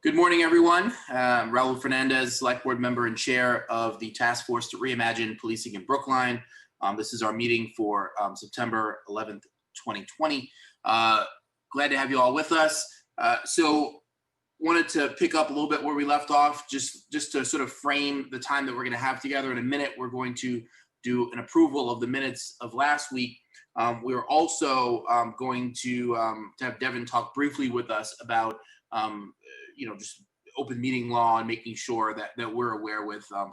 Good morning, everyone. Raul Fernandez, Select Board Member and Chair of the Task Force to Reimagine Policing in Brookline. This is our meeting for September 11th, 2020. Glad to have you all with us. So wanted to pick up a little bit where we left off, just to sort of frame the time that we're going to have together. In a minute, we're going to do an approval of the minutes of last week. We're also going to have Devin talk briefly with us about just open meeting law and making sure that we're aware with some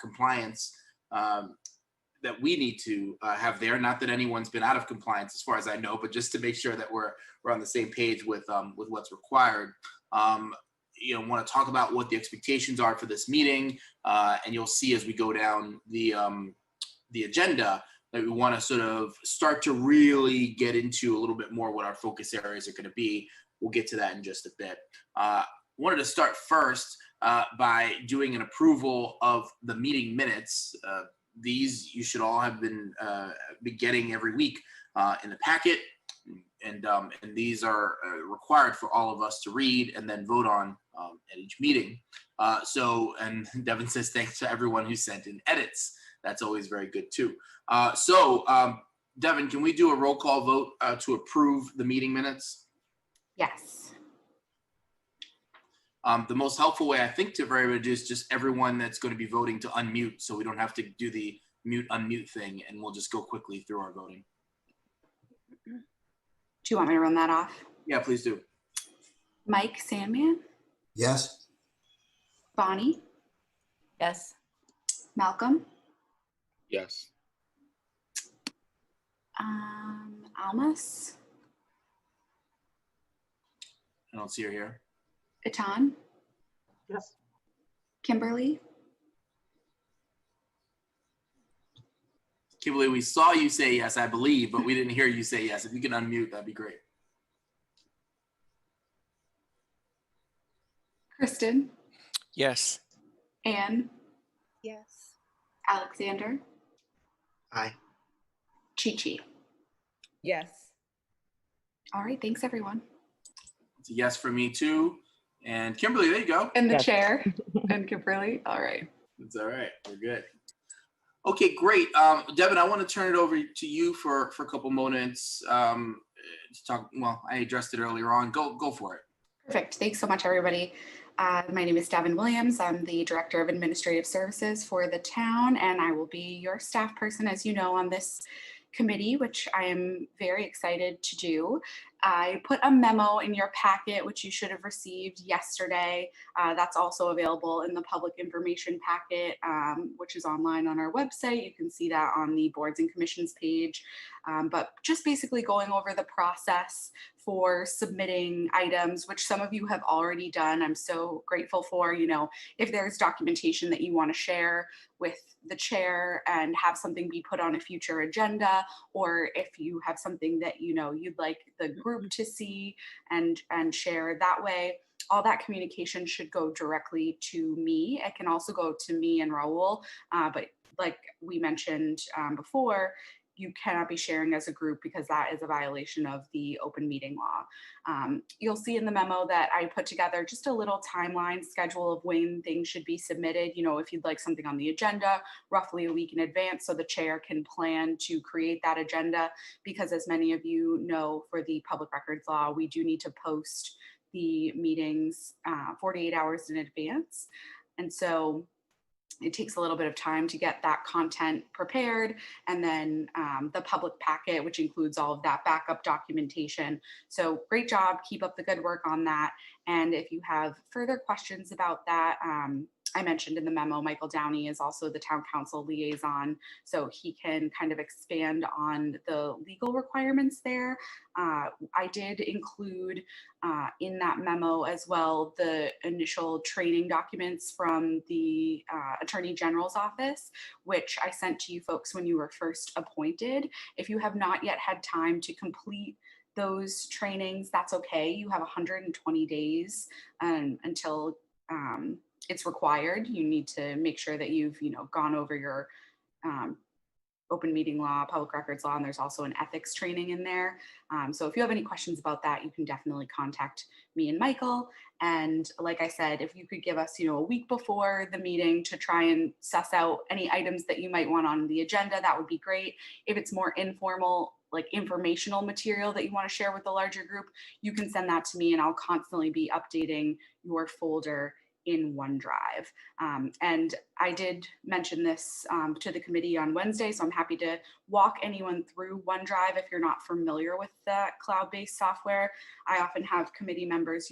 compliance that we need to have there. Not that anyone's been out of compliance as far as I know, but just to make sure that we're on the same page with what's required. Want to talk about what the expectations are for this meeting, and you'll see as we go down the agenda that we want to sort of start to really get into a little bit more what our focus areas are going to be. We'll get to that in just a bit. Wanted to start first by doing an approval of the meeting minutes. These you should all have been getting every week in the packet, and these are required for all of us to read and then vote on at each meeting. And Devin says thanks to everyone who sent in edits. That's always very good too. Devin, can we do a roll call vote to approve the meeting minutes? Yes. The most helpful way, I think, to everybody do is just everyone that's going to be voting to unmute, so we don't have to do the mute unmute thing, and we'll just go quickly through our voting. Do you want me to run that off? Yeah, please do. Mike Sandman? Yes. Bonnie? Yes. Malcolm? Yes. Almas? I don't see her here. Itan? Yes. Kimberly? Kimberly, we saw you say yes, I believe, but we didn't hear you say yes. If you can unmute, that'd be great. Kristen? Yes. Anne? Yes. Alexander? Aye. Chi-Chi? Yes. All right, thanks everyone. It's a yes for me too. And Kimberly, there you go. And the Yes. chair and Kimberly. All right. It's all right. We're good. Okay, great. Devin, I want to turn it over to you for a couple moments to talk. Well, I addressed it earlier on. Go for it. Perfect. Thanks so much, everybody. My name is Devin Williams. I'm the Director of Administrative Services for the town, and I will be your staff person, as you know, on this committee, which I am very excited to do. I put a memo in your packet, which you should have received yesterday. That's also available in the public information packet, which is online on our website. You can see that on the boards and commissions page. But just basically going over the process for submitting items, which some of you have already done. I'm so grateful for, if there's documentation that you want to share with the chair and have something be put on a future agenda, or if you have something that you'd like the group to see and share that way, all that communication should go directly to me. It can also go to me and Raul, but like we mentioned before, you cannot be sharing as a group because that is a violation of the open meeting law. You'll see in the memo that I put together just a little timeline schedule of when things should be submitted. If you'd like something on the agenda, roughly a week in advance, so the chair can plan to create that agenda, because as many of you know, for the public records law, we do need to post the meetings 48 hours in advance. And so it takes a little bit of time to get that content prepared, and then the public packet, which includes all of that backup documentation. So great job, keep up the good work on that. And if you have further questions about that, I mentioned in the memo, Michael Downey is also the town council liaison, so he can kind of expand on the legal requirements there. I did include in that memo as well the initial training documents from the Attorney General's office, which I sent to you folks when you were first appointed. If you have not yet had time to complete those trainings, that's okay. You have 120 days until it's required. You need to make sure that you've gone over your open meeting law, public records law, and there's also an ethics training in there. So if you have any questions about that, you can definitely contact me and Michael. And like I said, if you could give us, a week before the meeting to try and suss out any items that you might want on the agenda, that would be great. If it's more informal, like informational material that you want to share with the larger group, you can send that to me and I'll constantly be updating your folder in OneDrive. And I did mention this to the committee on Wednesday, so I'm happy to walk anyone through OneDrive if you're not familiar with that cloud-based software. I often have committee members,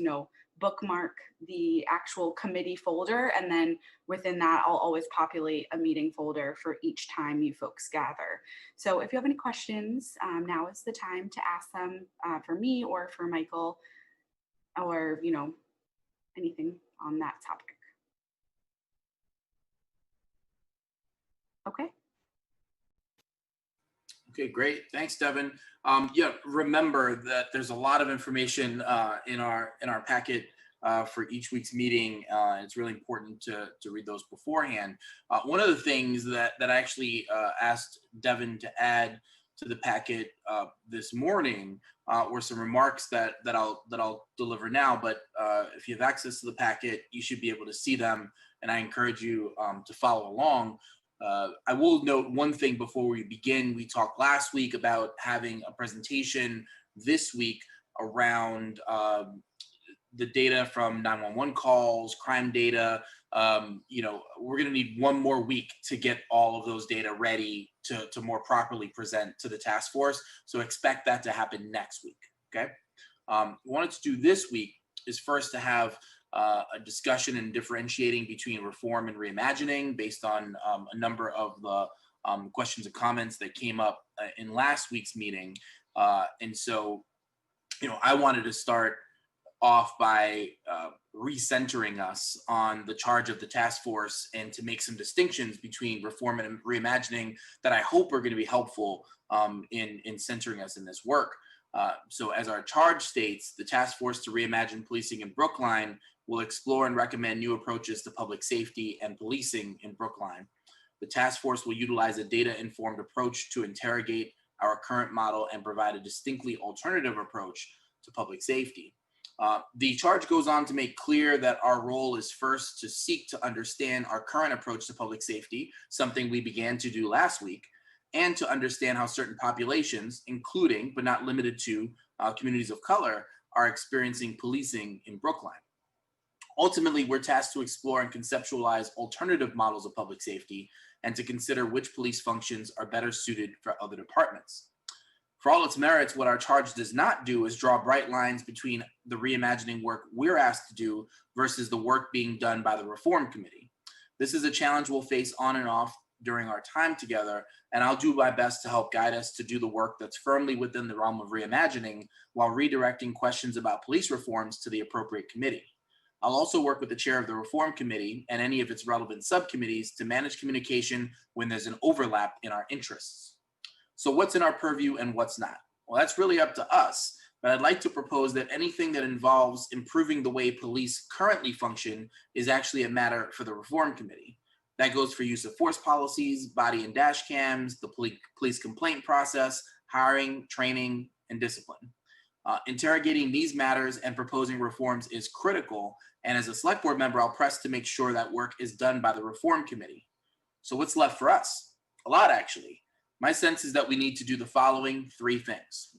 bookmark the actual committee folder, and then within that, I'll always populate a meeting folder for each time you folks gather. So if you have any questions, now is the time to ask them for me or for Michael, or, anything on that topic. Okay. Okay, great. Thanks, Devin. Yeah, remember that there's a lot of information in our packet for each week's meeting. It's really important to read those beforehand. One of the things that I actually asked Devin to add to the packet this morning were some remarks that I'll deliver now. But if you have access to the packet, you should be able to see them, and I encourage you to follow along. I will note one thing before we begin. We talked last week about having a presentation this week around the data from 911 calls, crime data. We're going to need one more week to get all of those data ready to more properly present to the task force. So expect that to happen next week. Okay. What we wanted to do this week is first to have a discussion and differentiating between reform and reimagining based on a number of the questions and comments that came up in last week's meeting. And so, I wanted to start off by recentering us on the charge of the task force and to make some distinctions between reform and reimagining that I hope are going to be helpful in centering us in this work. So as our charge states, the task force to reimagine policing in Brookline will explore and recommend new approaches to public safety and policing in Brookline. The task force will utilize a data-informed approach to interrogate our current model and provide a distinctly alternative approach to public safety. The charge goes on to make clear that our role is first to seek to understand our current approach to public safety, something we began to do last week, and to understand how certain populations, including but not limited to communities of color, are experiencing policing in Brookline. Ultimately, we're tasked to explore and conceptualize alternative models of public safety and to consider which police functions are better suited for other departments. For all its merits, what our charge does not do is draw bright lines between the reimagining work we're asked to do versus the work being done by the Reform Committee. This is a challenge we'll face on and off during our time together, and I'll do my best to help guide us to do the work that's firmly within the realm of reimagining while redirecting questions about police reforms to the appropriate committee. I'll also work with the chair of the Reform Committee and any of its relevant subcommittees to manage communication when there's an overlap in our interests. So what's in our purview and what's not? Well, that's really up to us, but I'd like to propose that anything that involves improving the way police currently function is actually a matter for the Reform Committee. That goes for use of force policies, body and dash cams, the police complaint process, hiring, training, and discipline. Interrogating these matters and proposing reforms is critical, and as a select board member, I'll press to make sure that work is done by the Reform Committee. So what's left for us? A lot, actually. My sense is that we need to do the following three things.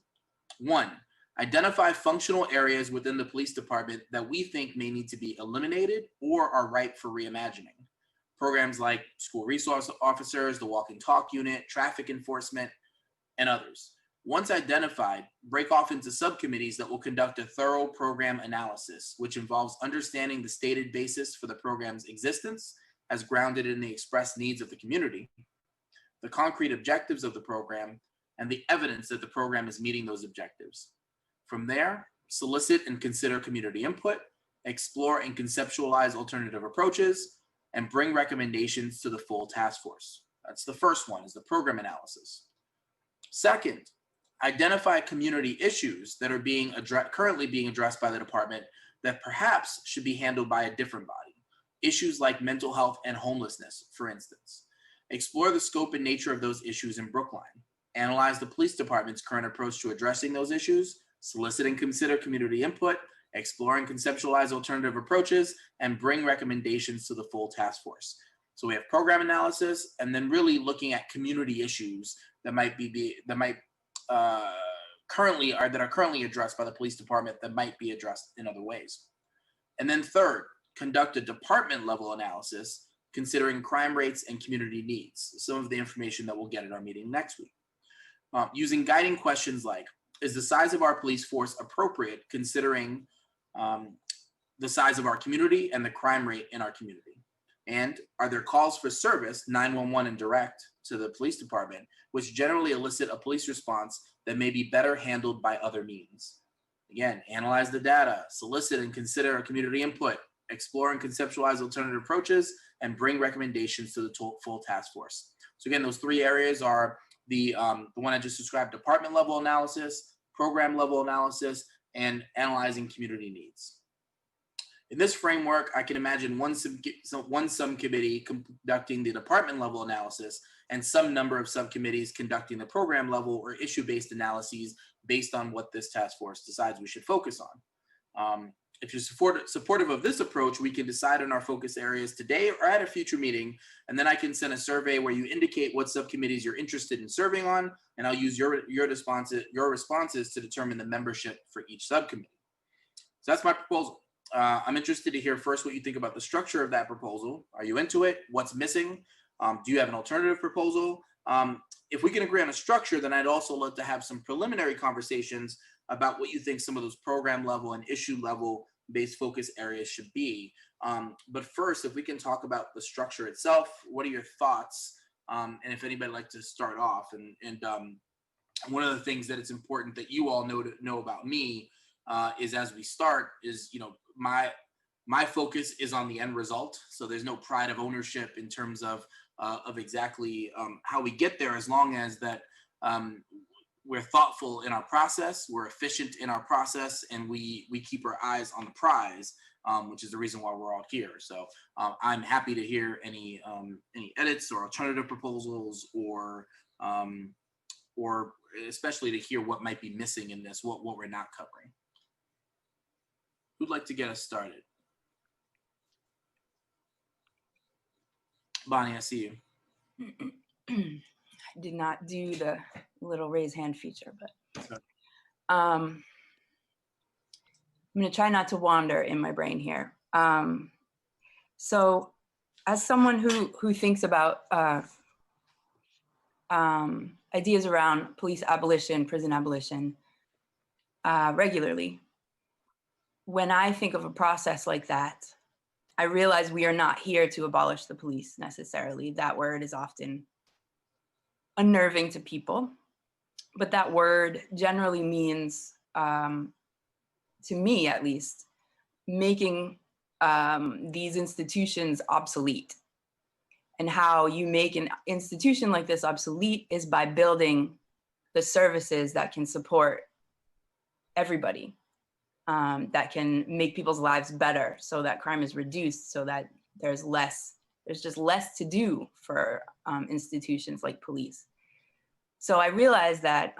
One, identify functional areas within the police department that we think may need to be eliminated or are ripe for reimagining. Programs like school resource officers, the walk and talk unit, traffic enforcement, and others. Once identified, break off into subcommittees that will conduct a thorough program analysis, which involves understanding the stated basis for the program's existence as grounded in the expressed needs of the community, the concrete objectives of the program, and the evidence that the program is meeting those objectives. From there, solicit and consider community input, explore and conceptualize alternative approaches, and bring recommendations to the full task force. That's the first one, is the program analysis. Second, identify community issues that are currently being addressed by the department that perhaps should be handled by a different body. Issues like mental health and homelessness, for instance. explore the scope and nature of those issues in Brookline, analyze the police department's current approach to addressing those issues, solicit and consider community input, explore and conceptualize alternative approaches, and bring recommendations to the full task force. So we have program analysis, and then really looking at community issues that are currently addressed by the police department that might be addressed in other ways. And then third, conduct a department level analysis considering crime rates and community needs, some of the information that we'll get at our meeting next week. Using guiding questions like, is the size of our police force appropriate considering the size of our community and the crime rate in our community? And are there calls for service, 911 and direct, to the police department, which generally elicit a police response that may be better handled by other means? Again, analyze the data, solicit and consider community input, explore and conceptualize alternative approaches, and bring recommendations to the full task force. So again, those three areas are the one I just described: department level analysis, program level analysis, and analyzing community needs. In this framework, I can imagine one subcommittee conducting the department level analysis and some number of subcommittees conducting the program level or issue-based analyses based on what this task force decides we should focus on. If you're supportive of this approach, we can decide on our focus areas today or at a future meeting, and then I can send a survey where you indicate what subcommittees you're interested in serving on, and I'll use your responses to determine the membership for each subcommittee. So that's my proposal. I'm interested to hear first what you think about the structure of that proposal. Are you into it? What's missing? Do you have an alternative proposal? If we can agree on a structure, then I'd also love to have some preliminary conversations about what you think some of those program level and issue level based focus areas should be. But first, if we can talk about the structure itself, what are your thoughts? And if anybody would like to start off, and one of the things that it's important that you all know about me is, as we start, is, you know, my focus is on the end result. So there's no pride of ownership in terms of exactly how we get there, as long as that we're thoughtful in our process, we're efficient in our process, and we keep our eyes on the prize, which is the reason why we're all here. So I'm happy to hear any edits or alternative proposals, or especially to hear what might be missing in this, what we're not covering. Who'd like to get us started? Bonnie, I see you. I did not do the little raise hand feature, but Okay. I'm going to try not to wander in my brain here. So as someone who thinks about ideas around police abolition, prison abolition regularly, when I think of a process like that, I realize we are not here to abolish the police necessarily. That word is often unnerving to people, but that word generally means, to me at least, making these institutions obsolete. And how you make an institution like this obsolete is by building the services that can support everybody, that can make people's lives better, so that crime is reduced, so that there's just less to do for institutions like police. So I realized that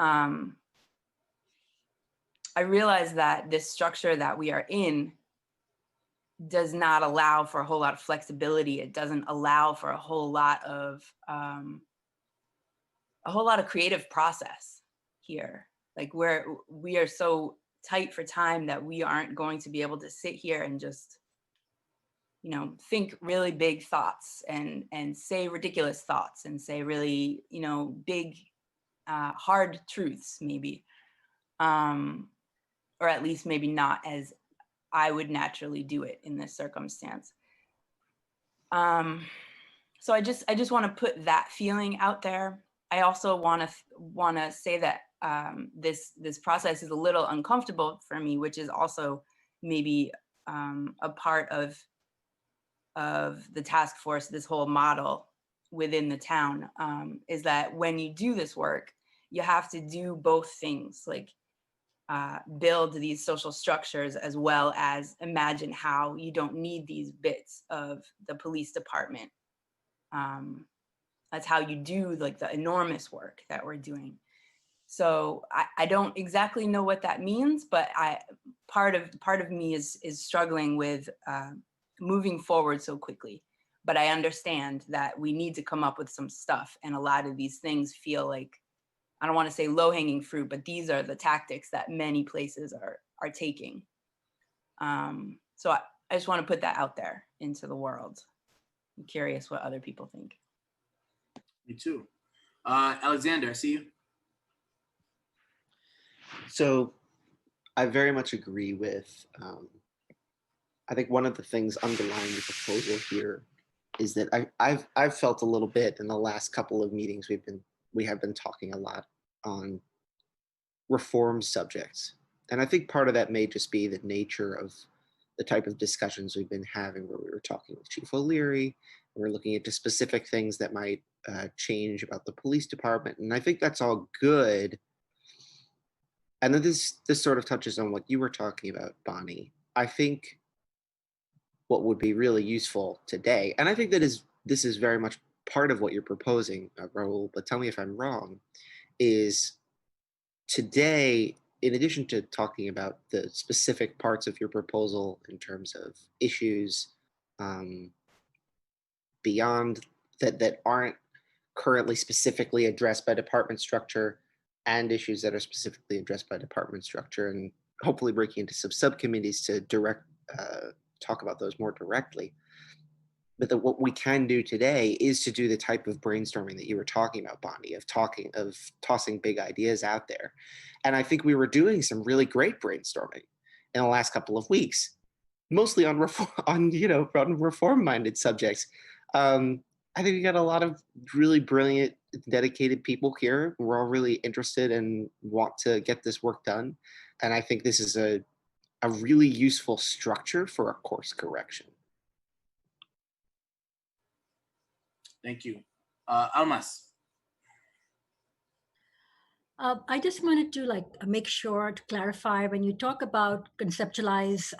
this structure that we are in does not allow for a whole lot of flexibility. It doesn't allow for a whole lot of creative process here. Like we are so tight for time that we aren't going to be able to sit here and just, you know, think really big thoughts and say ridiculous thoughts and say really, you know, big, hard truths maybe, or at least maybe not as I would naturally do it in this circumstance. So I just want to put that feeling out there. I also want to say that this process is a little uncomfortable for me, which is also maybe a part of the task force, this whole model within the town, is that when you do this work, you have to do both things, like build these social structures as well as imagine how you don't need these bits of the police department That's how you do like the enormous work that we're doing. So I don't exactly know what that means, but part of me is struggling with moving forward so quickly. But I understand that we need to come up with some stuff, and a lot of these things feel like, I don't want to say low-hanging fruit, but these are the tactics that many places are taking. So I just want to put that out there into the world. I'm curious what other people think. Me too. Alexander, I see you. So I very much agree with, I think one of the things underlying the proposal here is that I've felt a little bit in the last couple of meetings we have been talking a lot on reform subjects. And I think part of that may just be the nature of the type of discussions we've been having, where we were talking with Chief O'Leary, and we're looking into specific things that might change about the police department. And I think that's all good. And then this sort of touches on what you were talking about, Bonnie. I think what would be really useful today, and I think this is very much part of what you're proposing, Raul, but tell me if I'm wrong, is today, in addition to talking about the specific parts of your proposal in terms of issues beyond that aren't currently specifically addressed by department structure, and issues that are specifically addressed by department structure, and hopefully breaking into some subcommittees to talk about those more directly. But what we can do today is to do the type of brainstorming that you were talking about, Bonnie, of tossing big ideas out there. And I think we were doing some really great brainstorming in the last couple of weeks, mostly on reform-minded subjects. I think we got a lot of really brilliant, dedicated people here. We're all really interested and want to get this work done. And I think this is a really useful structure for a course correction. Thank you. Almas. I just wanted to make sure to clarify when you talk about conceptualize,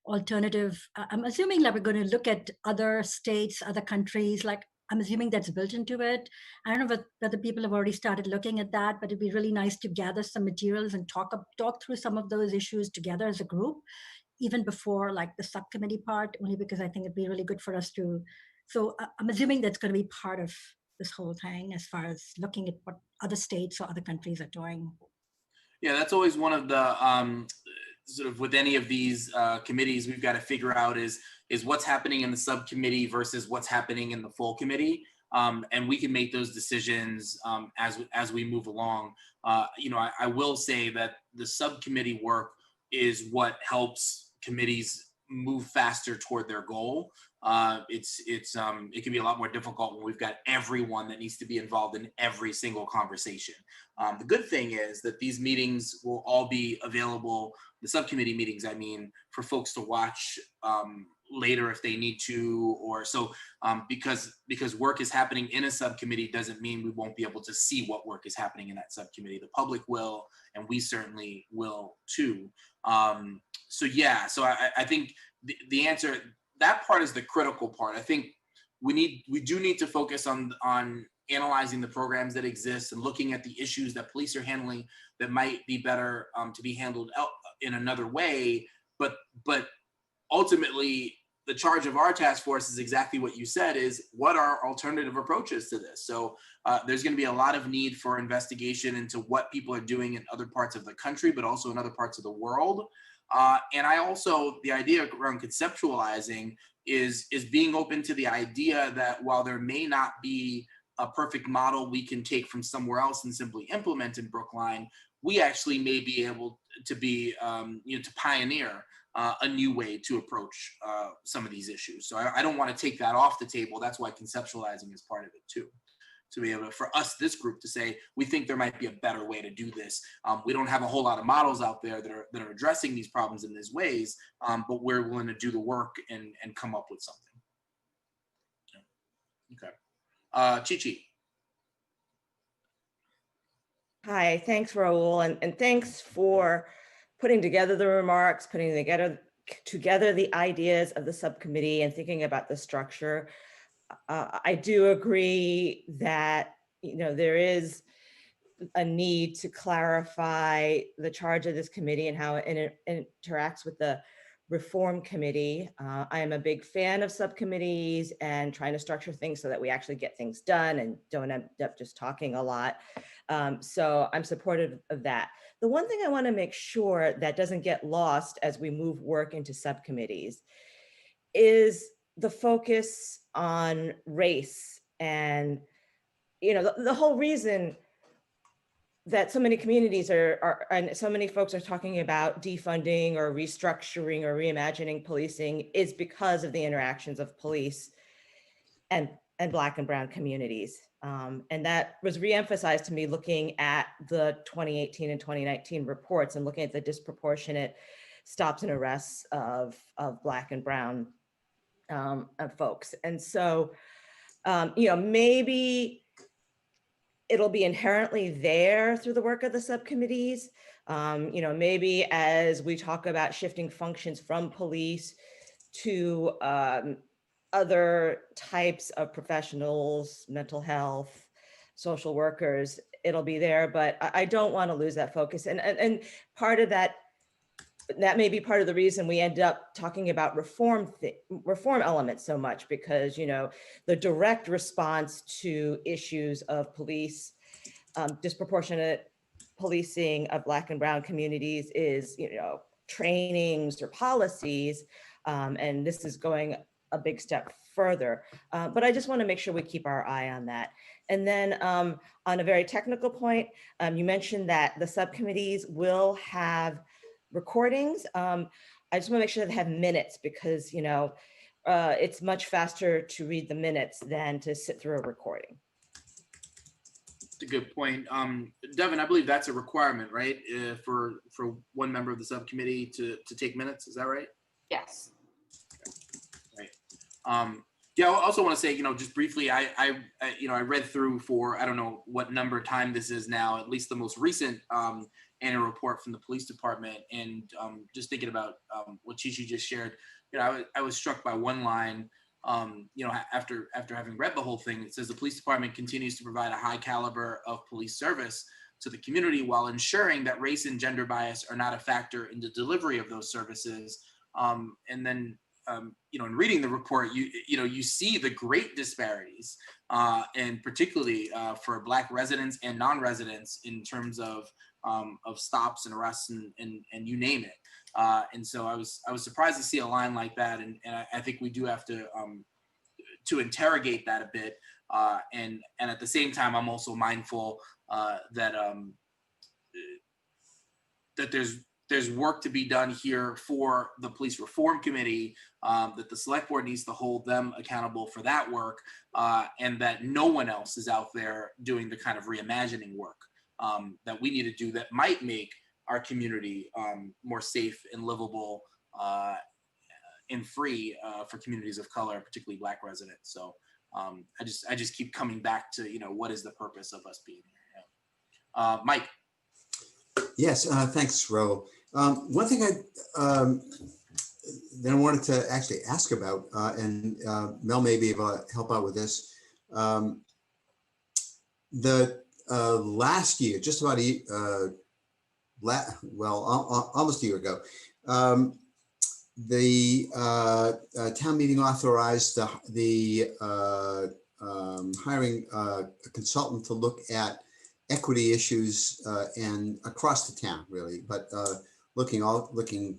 alternative. I'm assuming that we're going to look at other states, other countries. Like I'm assuming that's built into it. I don't know whether people have already started looking at that, but it'd be really nice to gather some materials and talk through some of those issues together as a group, even before like the subcommittee part. Only because I think it'd be really good for us to. So I'm assuming that's going to be part of this whole thing as far as looking at what other states or other countries are doing. Yeah, that's always one of the sort of with any of these committees we've got to figure out is what's happening in the subcommittee versus what's happening in the full committee. And we can make those decisions as we move along. I will say that the subcommittee work is what helps committees move faster toward their goal. It can be a lot more difficult when we've got everyone that needs to be involved in every single conversation. The good thing is that these meetings will all be available, the subcommittee meetings, I mean, for folks to watch later if they need to, or so because work is happening in a subcommittee doesn't mean we won't be able to see what work is happening in that subcommittee. The public will, and we certainly will too. So I think the answer, that part is the critical part. I think we do need to focus on analyzing the programs that exist and looking at the issues that police are handling that might be better to be handled in another way. But ultimately, the charge of our task force is exactly what you said, is what are alternative approaches to this? So there's going to be a lot of need for investigation into what people are doing in other parts of the country, but also in other parts of the world. And I also, the idea around conceptualizing is being open to the idea that while there may not be a perfect model we can take from somewhere else and simply implement in Brookline, we actually may be able to be, to pioneer a new way to approach some of these issues. So I don't want to take that off the table. That's why conceptualizing is part of it too. To be able to, for us, this group, to say, we think there might be a better way to do this. We don't have a whole lot of models out there that are addressing these problems in these ways, but we're willing to do the work and come up with something. Okay. Chi-Chi. Hi, thanks, Raul, and thanks for putting together the remarks, putting together the ideas of the subcommittee and thinking about the structure. I do agree that, there is a need to clarify the charge of this committee and how it interacts with the reform committee. I am a big fan of subcommittees and trying to structure things so that we actually get things done and don't end up just talking a lot. So I'm supportive of that. The one thing I want to make sure that doesn't get lost as we move work into subcommittees is the focus on race. And, the whole reason that so many communities and so many folks are talking about defunding or restructuring or reimagining policing is because of the interactions of police and Black and Brown communities. And that was reemphasized to me looking at the 2018 and 2019 reports and looking at the disproportionate stops and arrests of Black and Brown folks. And so, maybe it'll be inherently there through the work of the subcommittees. Maybe as we talk about shifting functions from police to other types of professionals, mental health, social workers, it'll be there, but I don't want to lose that focus. And part of that may be part of the reason we end up talking about reform elements so much, because, the direct response to issues of police, disproportionate policing of Black and Brown communities is, trainings or policies. And this is going a big step further. But I just want to make sure we keep our eye on that. And then on a very technical point, you mentioned that the subcommittees will have recordings. I just want to make sure they have minutes, because, it's much faster to read the minutes than to sit through a recording. That's a good point. Devin, I believe that's a requirement, right? For one member of the subcommittee to take minutes. Is that right? Yes. Right. Yeah, I also want to say, just briefly, I read through for, I don't know what number time this is now, at least the most recent annual report from the police department. And just thinking about what Chichi just shared, I was struck by one line, after having read the whole thing. It says the police department continues to provide a high caliber of police service to the community while ensuring that race and gender bias are not a factor in the delivery of those services. And then, in reading the report, you see the great disparities, and particularly for Black residents and non-residents in terms of stops and arrests and you name it. And so I was surprised to see a line like that, and I think we do have to interrogate that a bit. And at the same time, I'm also mindful that there's work to be done here for the Police Reform Committee, that the Select Board needs to hold them accountable for that work, and that no one else is out there doing the kind of reimagining work that we need to do that might make our community more safe and livable and free for communities of color, particularly Black residents. So I just keep coming back to, what is the purpose of us being here? Mike. Yes, thanks, Raul. One thing that I wanted to actually ask about, and Mel may be able to help out with this. The last year, just about almost a year ago, the town meeting authorized the hiring a consultant to look at equity issues and across the town, really, but looking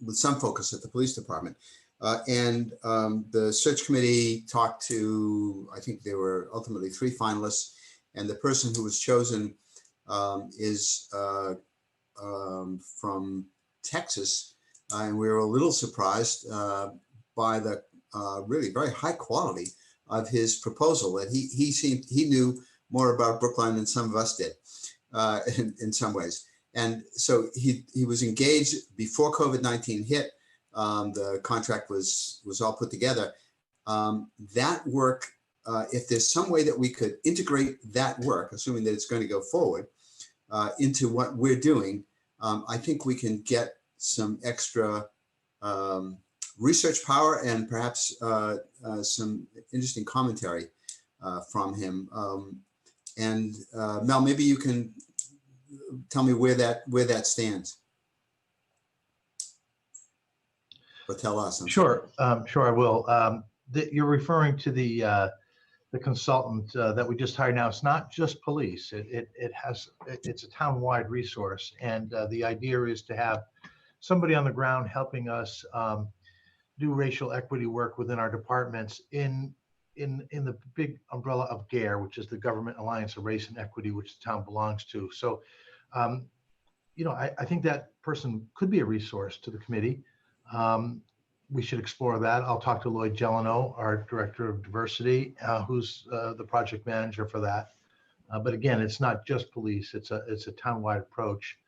with some focus at the police department. And the search committee talked to, I think there were ultimately 3 finalists, and the person who was chosen is from Texas, and we were a little surprised by the really very high quality of his proposal. That he knew more about Brookline than some of us did in some ways. And so he was engaged before COVID-19 hit. The contract was all put together. That work, if there's some way that we could integrate that work, assuming that it's going to go forward, into what we're doing, I think we can get some extra research power and perhaps some interesting commentary from him. And Mel, maybe you can tell me where that stands, or tell us. Sure, sure I will. You're referring to the consultant that we just hired. Now, it's not just police. It's a town-wide resource, and the idea is to have somebody on the ground helping us do racial equity work within our departments in the big umbrella of GARE, which is the Government Alliance of Race and Equity, which the town belongs to. So, I think that person could be a resource to the committee. We should explore that. I'll talk to Lloyd Gelano, our Director of Diversity, who's the project manager for that. But again, it's not just police. It's a town-wide approach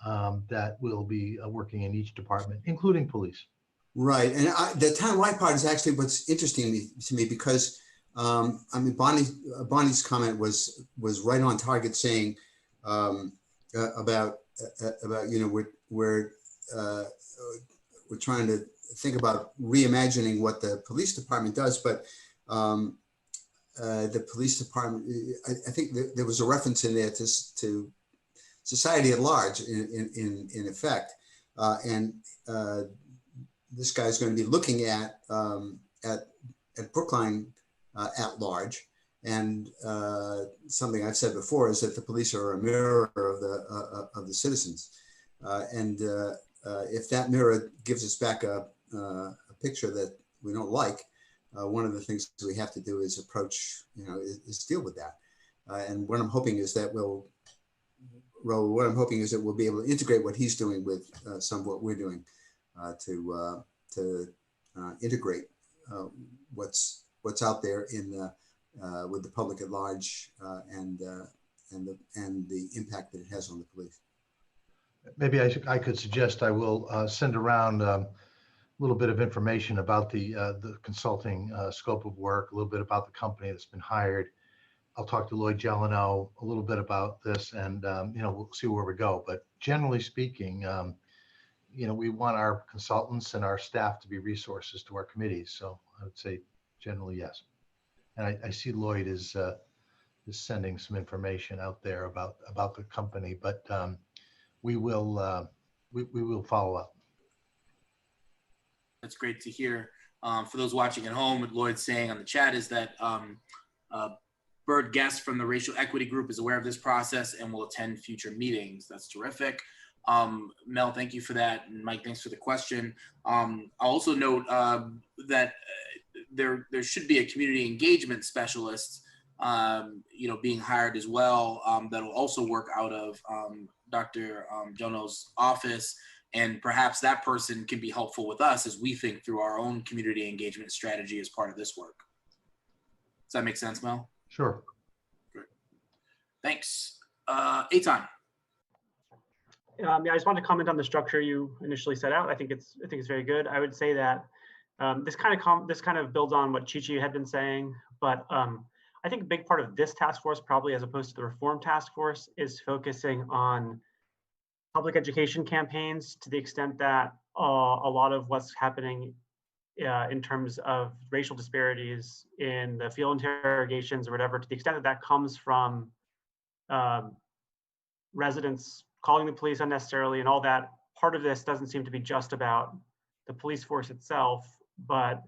that will be working in each department, including police. Right, and the town-wide part is actually what's interesting to me because Bonnie's comment was right on target, saying about we're trying to think about reimagining what the police department does, but the police department, I think there was a reference in there to society at large in effect, and this guy's going to be looking at Brookline at large, and something I've said before is that the police are a mirror of the citizens, and if that mirror gives us back a picture that we don't like, one of the things we have to do is approach, is deal with that, and what I'm hoping is that we'll be able to integrate what he's doing with some of what we're doing to integrate what's out there with the public at large and the impact that it has on the police. Maybe I could suggest I will send around a little bit of information about the consulting scope of work, a little bit about the company that's been hired. I'll talk to Lloyd Gelano a little bit about this, and we'll see where we go. But generally speaking, we want our consultants and our staff to be resources to our committees. So I would say generally yes. And I see Lloyd is sending some information out there about the company, but we will follow up. That's great to hear. For those watching at home, what Lloyd's saying on the chat is that Bird Guest from the Racial Equity Group is aware of this process and will attend future meetings. That's terrific. Mel, thank you for that. And Mike, thanks for the question. I'll also note that there should be a community engagement specialist, being hired as well, that will also work out of Dr. Jono's office. And perhaps that person can be helpful with us as we think through our own community engagement strategy as part of this work. Does that make sense, Mel? Sure. Great. Thanks. Eitan. Yeah, I just wanted to comment on the structure you initially set out. I think it's very good. I would say that this kind of builds on what Chi-Chi had been saying, but I think a big part of this task force, probably as opposed to the reform task force, is focusing on public education campaigns to the extent that a lot of what's happening in terms of racial disparities in the field interrogations or whatever, to the extent that that comes from residents calling the police unnecessarily and all that, part of this doesn't seem to be just about the police force itself, but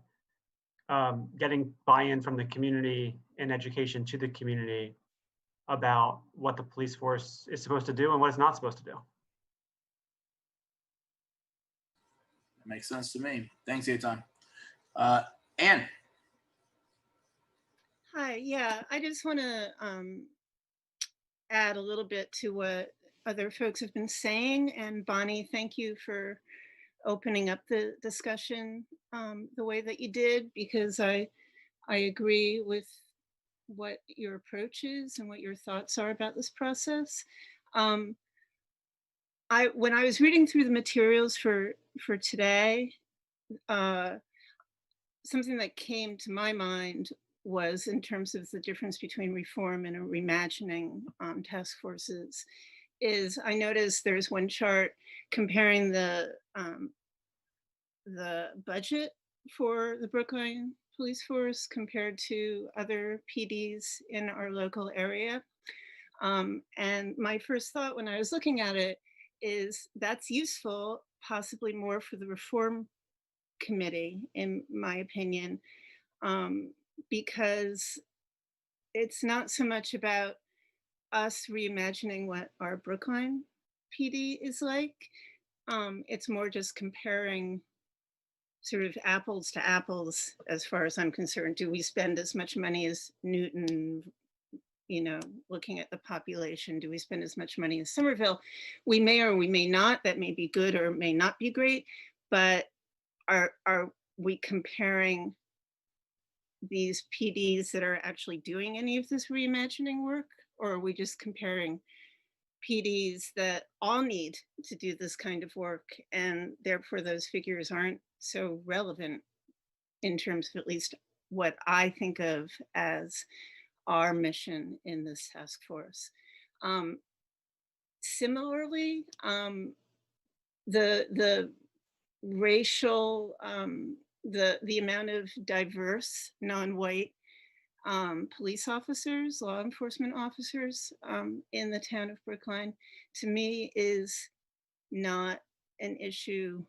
getting buy-in from the community and education to the community about what the police force is supposed to do and what it's not supposed to do. Makes sense to me. Thanks, Eitan. Anne. Hi, yeah, I just want to add a little bit to what other folks have been saying. And Bonnie, thank you for opening up the discussion the way that you did, because I agree with what your approach is and what your thoughts are about this process. When I was reading through the materials for today, something that came to my mind was in terms of the difference between reform and a reimagining task forces, is I noticed there's one chart comparing the the budget for the Brookline Police Force compared to other PDs in our local area. And my first thought when I was looking at it is that's useful, possibly more for the reform committee, in my opinion, because it's not so much about us reimagining what our Brookline PD is like. It's more just comparing sort of apples to apples, as far as I'm concerned. Do we spend as much money as Newton? You know, looking at the population, do we spend as much money as Somerville? We may or we may not. That may be good or may not be great, but are we comparing these PDs that are actually doing any of this reimagining work? Or are we just comparing PDs that all need to do this kind of work, and therefore those figures aren't so relevant in terms of at least what I think of as our mission in this task force. Similarly, the racial, the amount of diverse non-white police officers, law enforcement officers in the town of Brookline, to me is not an issue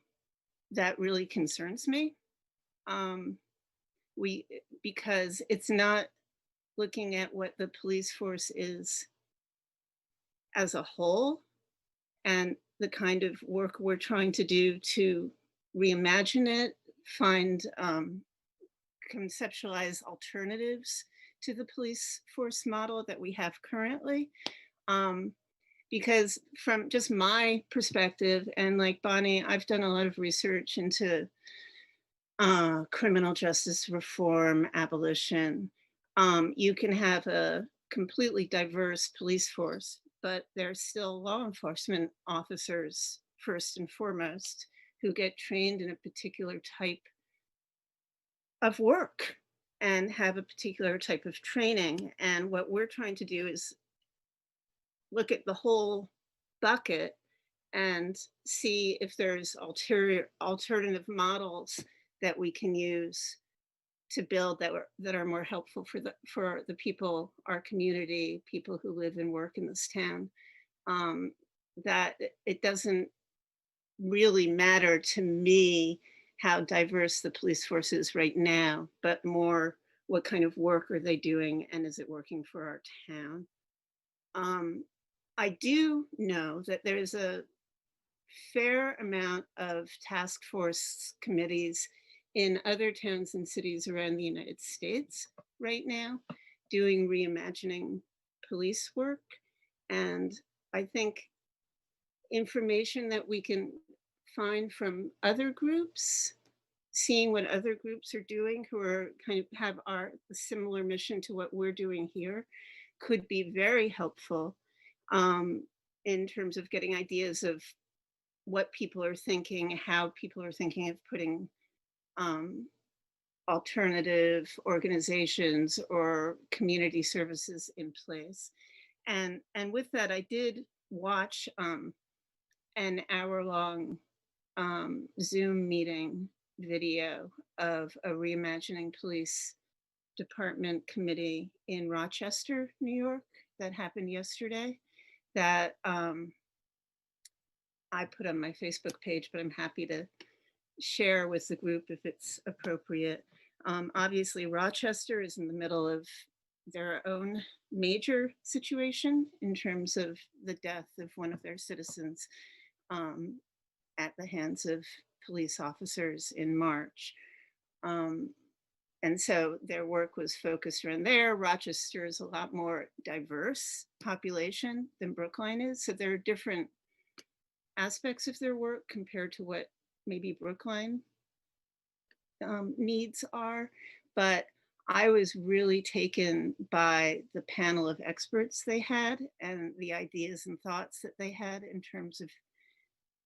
that really concerns me. Because it's not looking at what the police force is as a whole and the kind of work we're trying to do to reimagine it, find conceptualize alternatives to the police force model that we have currently. Because from just my perspective, and like Bonnie, I've done a lot of research into criminal justice reform, abolition. You can have a completely diverse police force, but there's still law enforcement officers, first and foremost, who get trained in a particular type of work and have a particular type of training. And what we're trying to do is look at the whole bucket and see if there's alternative models that we can use to build that are more helpful for the people, our community, people who live and work in this town. That it doesn't really matter to me how diverse the police force is right now, but more what kind of work are they doing and is it working for our town? I do know that there's a fair amount of task force committees in other towns and cities around the United States right now doing reimagining police work. And I think information that we can find from other groups, seeing what other groups are doing who are kind of have a similar mission to what we're doing here, could be very helpful in terms of getting ideas of what people are thinking, how people are thinking of putting alternative organizations or community services in place. And with that, I did watch an hour-long Zoom meeting video of a Reimagining Police Department committee in Rochester, New York, that happened yesterday, that I put on my Facebook page, but I'm happy to share with the group if it's appropriate. Obviously, Rochester is in the middle of their own major situation in terms of the death of one of their citizens at the hands of police officers in March. And so their work was focused around there. Rochester is a lot more diverse population than Brookline is. So there are different aspects of their work compared to what maybe Brookline needs are. But I was really taken by the panel of experts they had and the ideas and thoughts that they had in terms of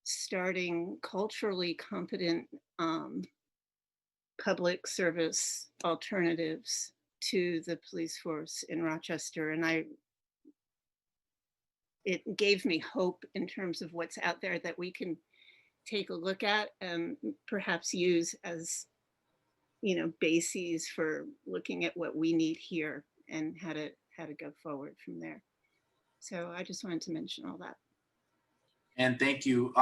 starting culturally competent public service alternatives to the police force in Rochester. And it gave me hope in terms of what's out there that we can take a look at and perhaps use as, bases for looking at what we need here and how to go forward from there. So I just wanted to mention all that. And thank you.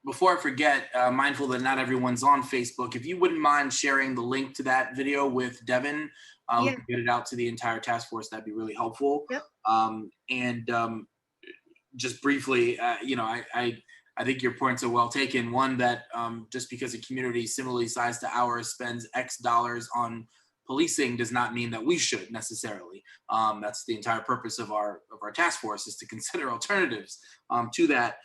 Before I forget, mindful that not everyone's on Facebook, if you wouldn't mind sharing the link to that video with Devin, we Yeah. can get it out to the entire task force. That'd be really helpful. Yep. Just briefly, I think your points are well taken. One, that just because a community similarly sized to ours spends X dollars on policing does not mean that we should necessarily. That's the entire purpose of our task force, is to consider alternatives to that.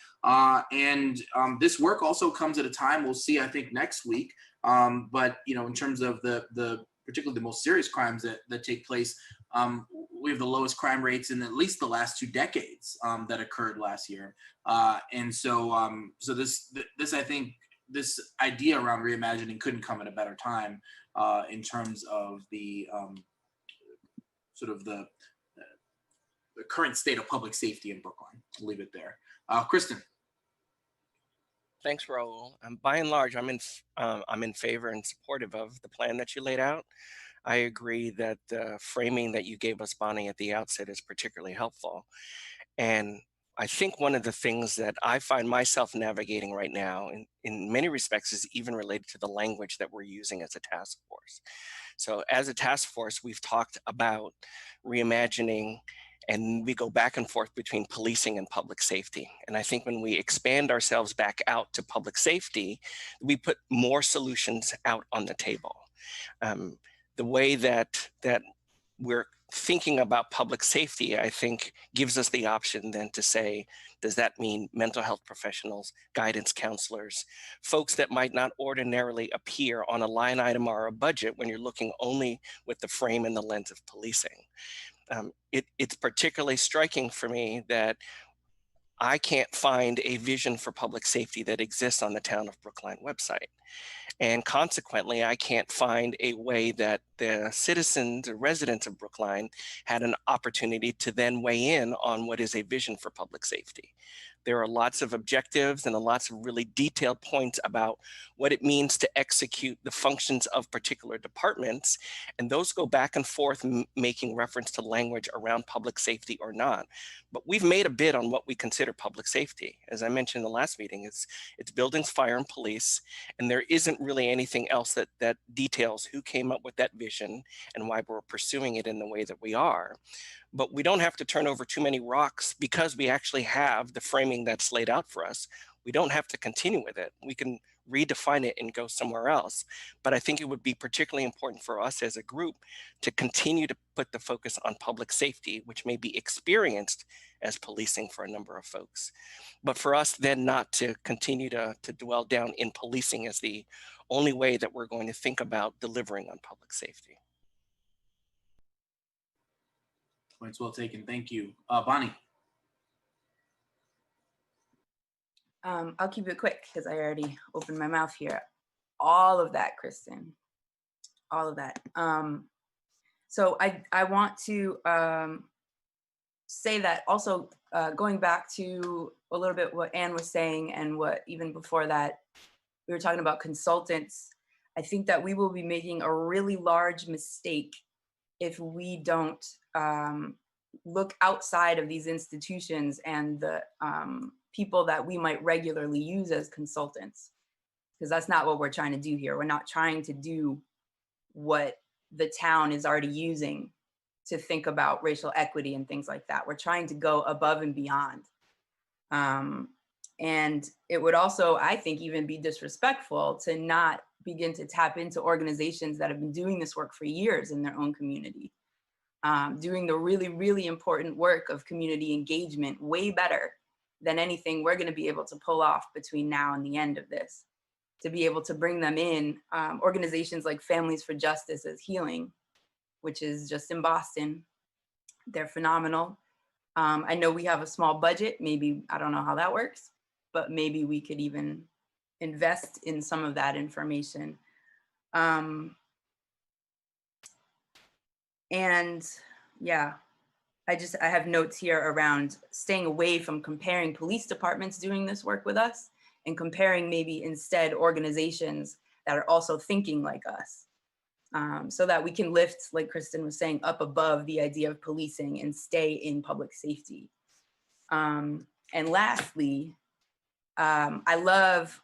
This work also comes at a time, we'll see, I think, next week. But in terms of the particularly the most serious crimes that take place, we have the lowest crime rates in at least the last 2 decades that occurred last year. So this I think this idea around reimagining couldn't come at a better time in terms of the sort of the current state of public safety in Brookline. I'll leave it there. Kristen. Thanks, Raul. By and large, I'm in favor and supportive of the plan that you laid out. I agree that the framing that you gave us, Bonnie, at the outset is particularly helpful. And I think one of the things that I find myself navigating right now in many respects is even related to the language that we're using as a task force. So as a task force, we've talked about reimagining, and we go back and forth between policing and public safety. And I think when we expand ourselves back out to public safety, we put more solutions out on the table. The way that we're thinking about public safety, I think, gives us the option then to say, does that mean mental health professionals, guidance counselors, folks that might not ordinarily appear on a line item or a budget when you're looking only with the frame and the lens of policing? It's particularly striking for me that I can't find a vision for public safety that exists on the Town of Brookline website. And consequently, I can't find a way that the citizens or residents of Brookline had an opportunity to then weigh in on what is a vision for public safety. There are lots of objectives and lots of really detailed points about what it means to execute the functions of particular departments. And those go back and forth, making reference to language around public safety or not. But we've made a bid on what we consider public safety. As I mentioned in the last meeting, it's buildings, fire, and police. And there isn't really anything else that details who came up with that vision and why we're pursuing it in the way that we are. But we don't have to turn over too many rocks because we actually have the framing that's laid out for us. We don't have to continue with it. We can redefine it and go somewhere else. But I think it would be particularly important for us as a group to continue to put the focus on public safety, which may be experienced as policing for a number of folks. But for us then not to continue to dwell down in policing as the only way that we're going to think about delivering on public safety. Points well taken. Thank you. Bonnie. I'll keep it quick because I already opened my mouth here. All of that, Kristen, all of that. So I want to say that also going back to a little bit what Anne was saying and what even before that, we were talking about consultants. I think that we will be making a really large mistake if we don't look outside of these institutions and the people that we might regularly use as consultants, because that's not what we're trying to do here. We're not trying to do what the town is already using to think about racial equity and things like that. We're trying to go above and beyond. And it would also, I think, even be disrespectful to not begin to tap into organizations that have been doing this work for years in their own community, doing the really, really important work of community engagement way better than anything we're going to be able to pull off between now and the end of this. To be able to bring them in, organizations like Families for Justice as Healing, which is just in Boston. They're phenomenal. I know we have a small budget. Maybe, I don't know how that works, but maybe we could even invest in some of that information. And yeah, I have notes here around staying away from comparing police departments doing this work with us and comparing maybe instead organizations that are also thinking like us, so that we can lift, like Kristen was saying, up above the idea of policing and stay in public safety. And lastly, I love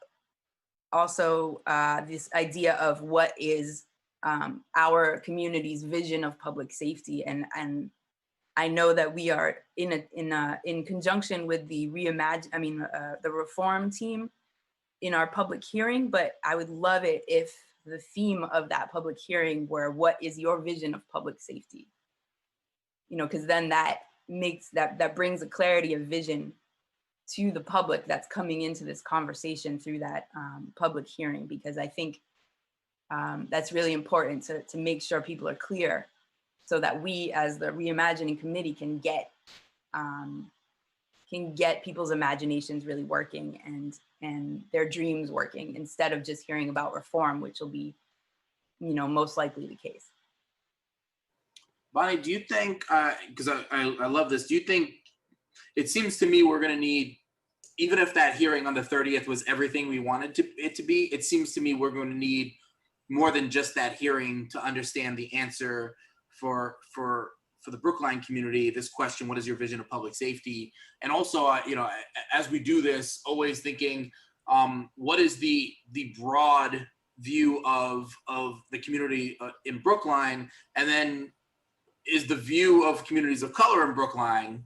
also this idea of what is our community's vision of public safety. And I know that we are in conjunction with the the reform team in our public hearing, but I would love it if the theme of that public hearing were, what is your vision of public safety? You know, because then that makes that brings a clarity of vision to the public that's coming into this conversation through that public hearing, because I think that's really important to make sure people are clear, so that we as the Reimagining Committee can get people's imaginations really working and their dreams working, instead of just hearing about reform, which will be, you know, most likely the case. Bonnie, do you think, because I love this, do you think, it seems to me we're going to need, even if that hearing on the 30th was everything we wanted it to be, it seems to me we're going to need more than just that hearing to understand the answer for the Brookline community, this question, what is your vision of public safety? And also, you know, as we do this, always thinking, what is the broad view of the community in Brookline? And then is the view of communities of color in Brookline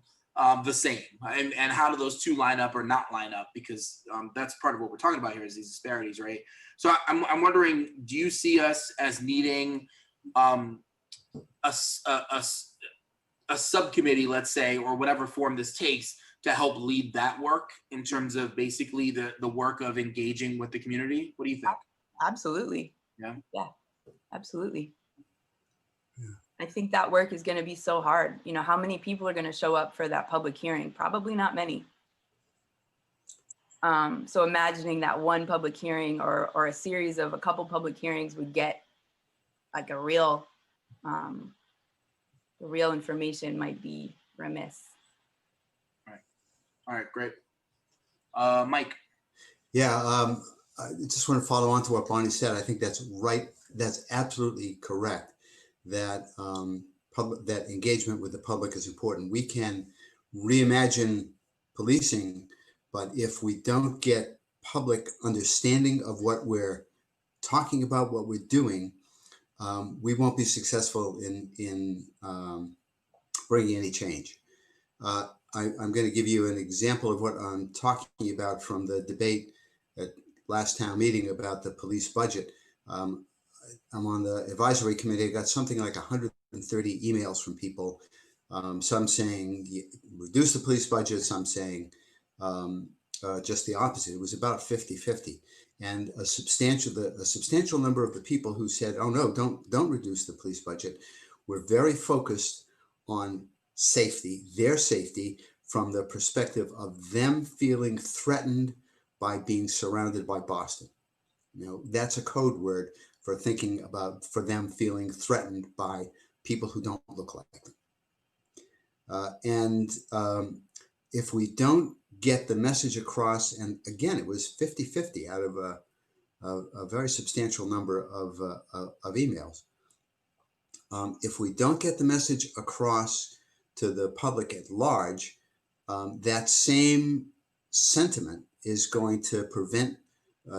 the same? And how do those two line up or not line up? Because that's part of what we're talking about here, is these disparities, right? So I'm wondering, do you see us as needing a subcommittee, let's say, or whatever form this takes, to help lead that work in terms of basically the work of engaging with the community? What do you think? Absolutely. Yeah. Yeah, absolutely. Yeah. I think that work is going to be so hard. You know, how many people are going to show up for that public hearing? Probably not many. So imagining that one public hearing or a series of a couple public hearings would get like a real information might be remiss. All right, great. Mike. Yeah, I just want to follow on to what Bonnie said. I think that's right. That's absolutely correct. That that engagement with the public is important. We can reimagine policing, but if we don't get public understanding of what we're talking about, what we're doing, we won't be successful in bringing any change. I'm going to give you an example of what I'm talking about from the debate at last town meeting about the police budget. I'm on the advisory committee. I got something like 130 emails from people. Some saying reduce the police budget. Some saying just the opposite. It was about 50-50. And a substantial number of the people who said, "Oh no, don't reduce the police budget," were very focused on safety, their safety, from the perspective of them feeling threatened by being surrounded by Boston. You know, that's a code word for thinking about, for them feeling threatened by people who don't look like them. If we don't get the message across, and again, it was 50-50 out of a very substantial number of emails. If we don't get the message across to the public at large, that same sentiment is going to prevent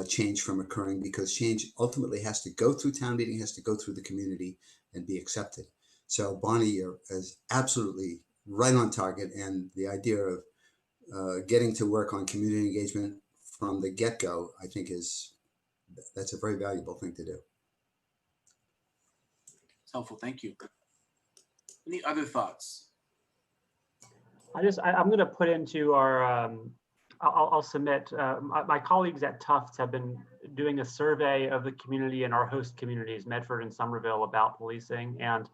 change from occurring, because change ultimately has to go through town meeting, has to go through the community and be accepted. So Bonnie is absolutely right on target, and the idea of getting to work on community engagement from the get-go, I think that's a very valuable thing to do. It's helpful, thank you. Any other thoughts? I'm going to put into our, I'll submit, my colleagues at Tufts have been doing a survey of the community in our host communities, Medford and Somerville, about policing. And,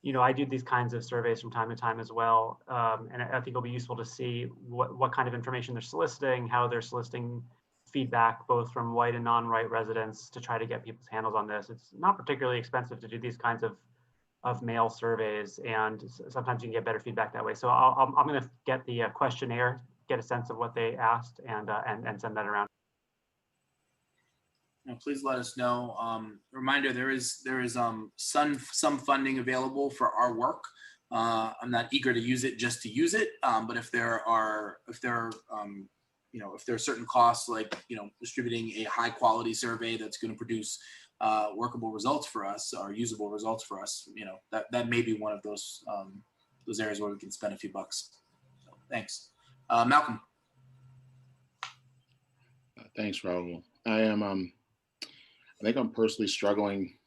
you know, I do these kinds of surveys from time to time as well. And I think it'll be useful to see what kind of information they're soliciting, how they're soliciting feedback, both from white and non-white residents, to try to get people's handles on this. It's not particularly expensive to do these kinds of mail surveys, and sometimes you can get better feedback that way. So I'm going to get the questionnaire, get a sense of what they asked, and send that around. please let us know. Reminder: there is some funding available for our work. I'm not eager to use it just to use it, but if there are certain costs, like distributing a high quality survey that's going to produce workable results for us or usable results for us, that may be one of those areas where we can spend a few bucks. So, thanks, Malcolm. Thanks, Raul. I think I'm personally struggling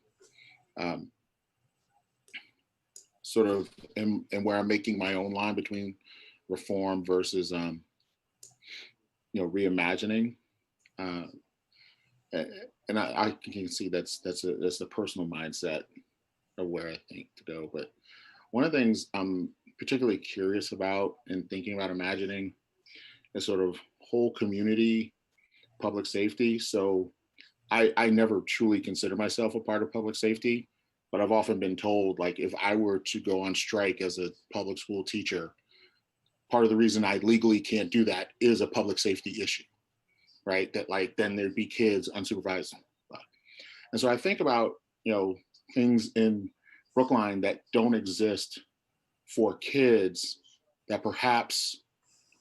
sort of in where I'm making my own line between reform versus reimagining. And I can see that's a personal mindset of where I think to go. But one of the things I'm particularly curious about in thinking about imagining is sort of whole community public safety. So I never truly consider myself a part of public safety, but I've often been told, like, if I were to go on strike as a public school teacher, part of the reason I legally can't do that is a public safety issue, right? That like, then there'd be kids unsupervised. And so I think about, things in Brookline that don't exist for kids that perhaps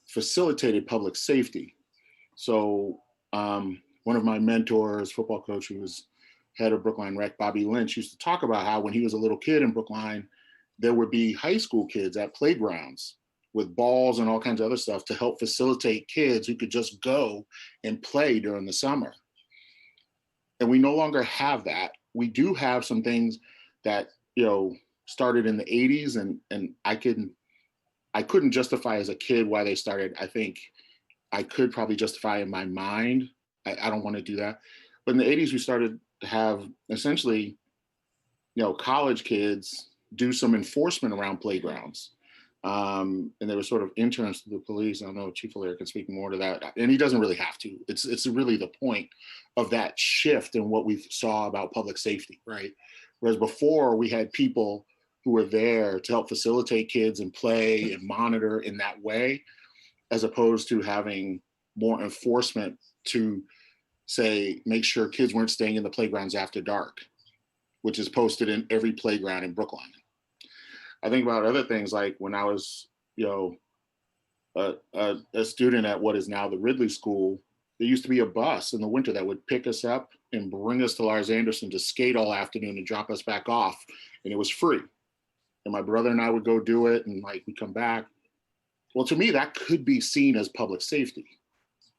facilitated public safety. So one of my mentors, football coach who was head of Brookline Rec, Bobby Lynch, used to talk about how when he was a little kid in Brookline, there would be high school kids at playgrounds with balls and all kinds of other stuff to help facilitate kids who could just go and play during the summer. And we no longer have that. We do have some things that, started in the 80s and I couldn't justify as a kid why they started. I think I could probably justify in my mind. I don't want to do that. But in the 80s, we started to have essentially, college kids do some enforcement around playgrounds. And they were sort of interns to the police. I don't know if Chief O'Leary can speak more to that. And he doesn't really have to. It's really the point of that shift in what we saw about public safety, right? Whereas before we had people who were there to help facilitate kids and play and monitor in that way, as opposed to having more enforcement to say, make sure kids weren't staying in the playgrounds after dark, which is posted in every playground in Brookline. I think about other things like when I was, a student at what is now the Ridley School, there used to be a bus in the winter that would pick us up and bring us to Lars Anderson to skate all afternoon and drop us back off. And it was free. And my brother and I would go do it and like we come back. Well, to me, that could be seen as public safety,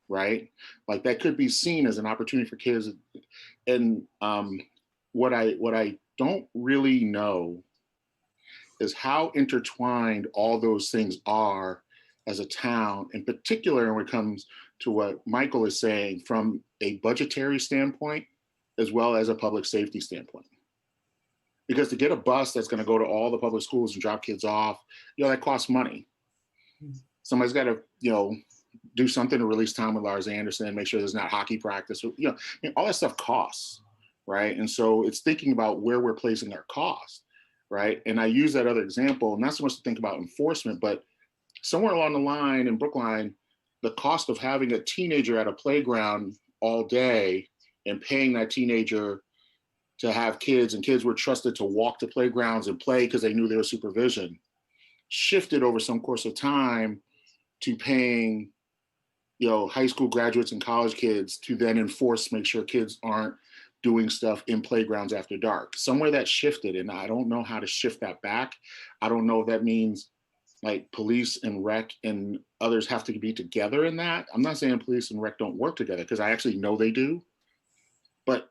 right? Like that could be seen as an opportunity for kids. And what I don't really know is how intertwined all those things are as a town, in particular when it comes to what Michael is saying from a budgetary standpoint, as well as a public safety standpoint. Because to get a bus that's going to go to all the public schools and drop kids off, that costs money. Somebody's got to, do something to release time with Lars Anderson and make sure there's not hockey practice. All that stuff costs, right? And so it's thinking about where we're placing our cost, right? And I use that other example, not so much to think about enforcement, but somewhere along the line in Brookline, the cost of having a teenager at a playground all day and paying that teenager to have kids, and kids were trusted to walk to playgrounds and play because they knew there was supervision, shifted over some course of time to paying, high school graduates and college kids to then enforce, make sure kids aren't doing stuff in playgrounds after dark. Somewhere that shifted, and I don't know how to shift that back. I don't know if that means like police and rec and others have to be together in that. I'm not saying police and rec don't work together because I actually know they do. But,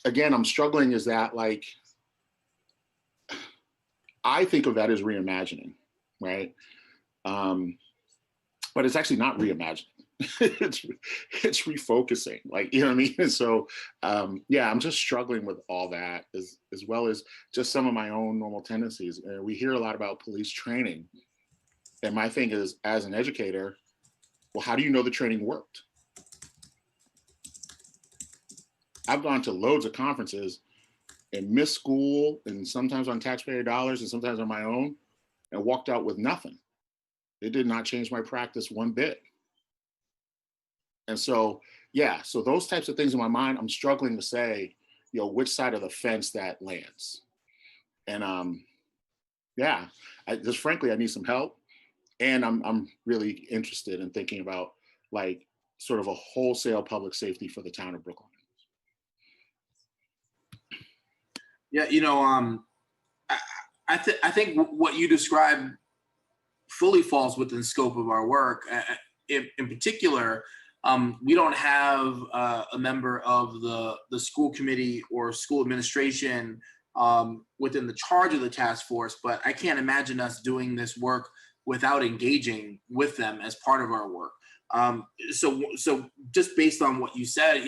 again, I'm struggling is that like, I think of that as reimagining, right? But it's actually not reimagining. it's refocusing, like, you know what I mean? And so, I'm just struggling with all that as well as just some of my own normal tendencies. We hear a lot about police training. And my thing is, as an educator, well, how do you know the training worked? I've gone to loads of conferences and missed school, and sometimes on taxpayer dollars and sometimes on my own, and walked out with nothing. It did not change my practice one bit. And so, yeah, so those types of things in my mind, I'm struggling to say, which side of the fence that lands. And yeah, just frankly, I need some help. And I'm really interested in thinking about like sort of a wholesale public safety for the town of Brookline. Yeah, I think what you described fully falls within the scope of our work. In particular, we don't have a member of the school committee or school administration within the charge of the task force, but I can't imagine us doing this work without engaging with them as part of our work. So just based on what you said,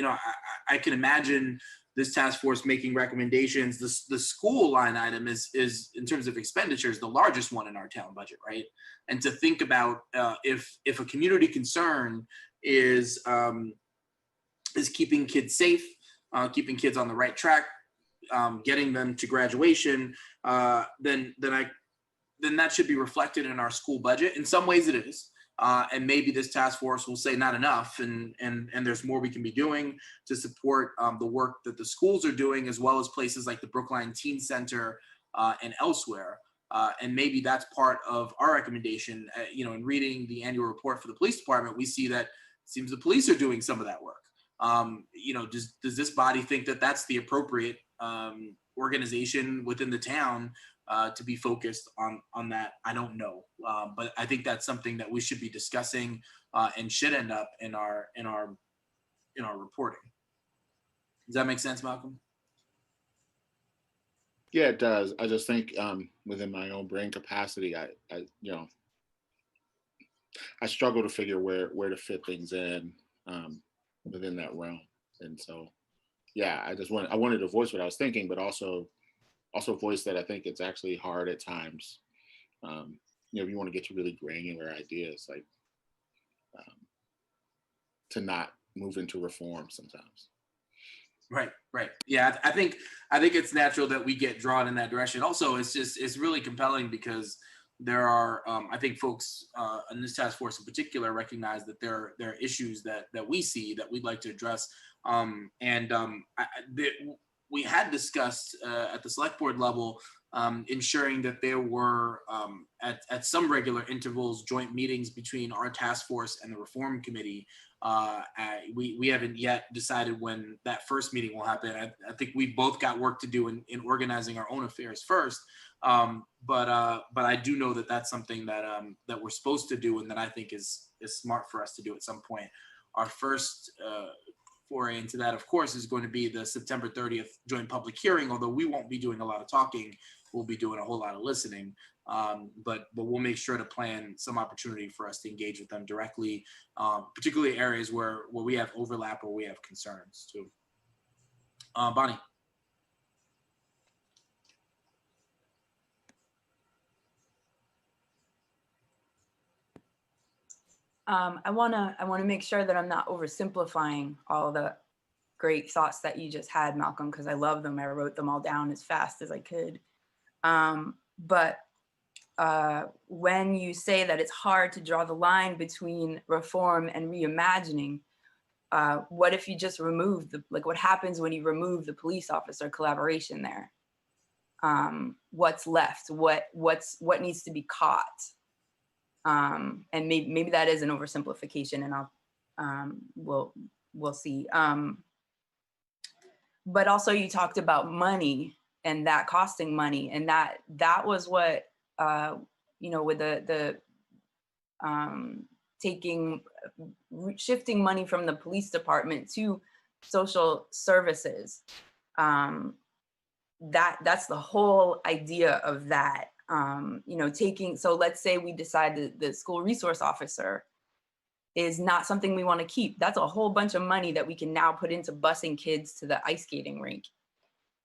I can imagine this task force making recommendations. The school line item is in terms of expenditures the largest one in our town budget, right? And to think about if a community concern is keeping kids safe, keeping kids on the right track, getting them to graduation, then that should be reflected in our school budget. In some ways it is. And maybe this task force will say not enough, and there's more we can be doing to support the work that the schools are doing, as well as places like the Brookline Teen Center and elsewhere. And maybe that's part of our recommendation. In reading the annual report for the police department, we see that it seems the police are doing some of that work. Does this body think that that's the appropriate organization within the town to be focused on that? I don't know, but I think that's something that we should be discussing and should end up in our reporting. Does that make sense, Malcolm? Yeah, it does. I just think within my own brain capacity, I struggle to figure where to fit things in within that realm. And so, yeah, I wanted to voice what I was thinking, but also voice that I think it's actually hard at times. If you want to get to really granular ideas, like to not move into reform sometimes. Right. Yeah, I think it's natural that we get drawn in that direction. Also, it's really compelling because there are, I think folks in this task force in particular recognize that there are issues that we see that we'd like to address. We had discussed at the select board level ensuring that there were at some regular intervals joint meetings between our task force and the reform committee. We haven't yet decided when that first meeting will happen. I think we both got work to do in organizing our own affairs first. But I do know that that's something that we're supposed to do, and that I think is smart for us to do at some point. Our first foray into that, of course, is going to be the September 30th joint public hearing. Although we won't be doing a lot of talking, we'll be doing a whole lot of listening. But we'll make sure to plan some opportunity for us to engage with them directly, particularly areas where we have overlap or we have concerns too. Bonnie. I wanna make sure that I'm not oversimplifying all the great thoughts that you just had, Malcolm, because I love them. I wrote them all down as fast as I could. But when you say that it's hard to draw the line between reform and reimagining, what if you just remove what happens when you remove the police officer collaboration there? What's left? What needs to be caught? And maybe that is an oversimplification, and we'll see. But also you talked about money and that costing money, and that was what with the shifting money from the police department to social services. That's the whole idea of that. So let's say we decide that the school resource officer is not something we want to keep. That's a whole bunch of money that we can now put into busing kids to the ice skating rink.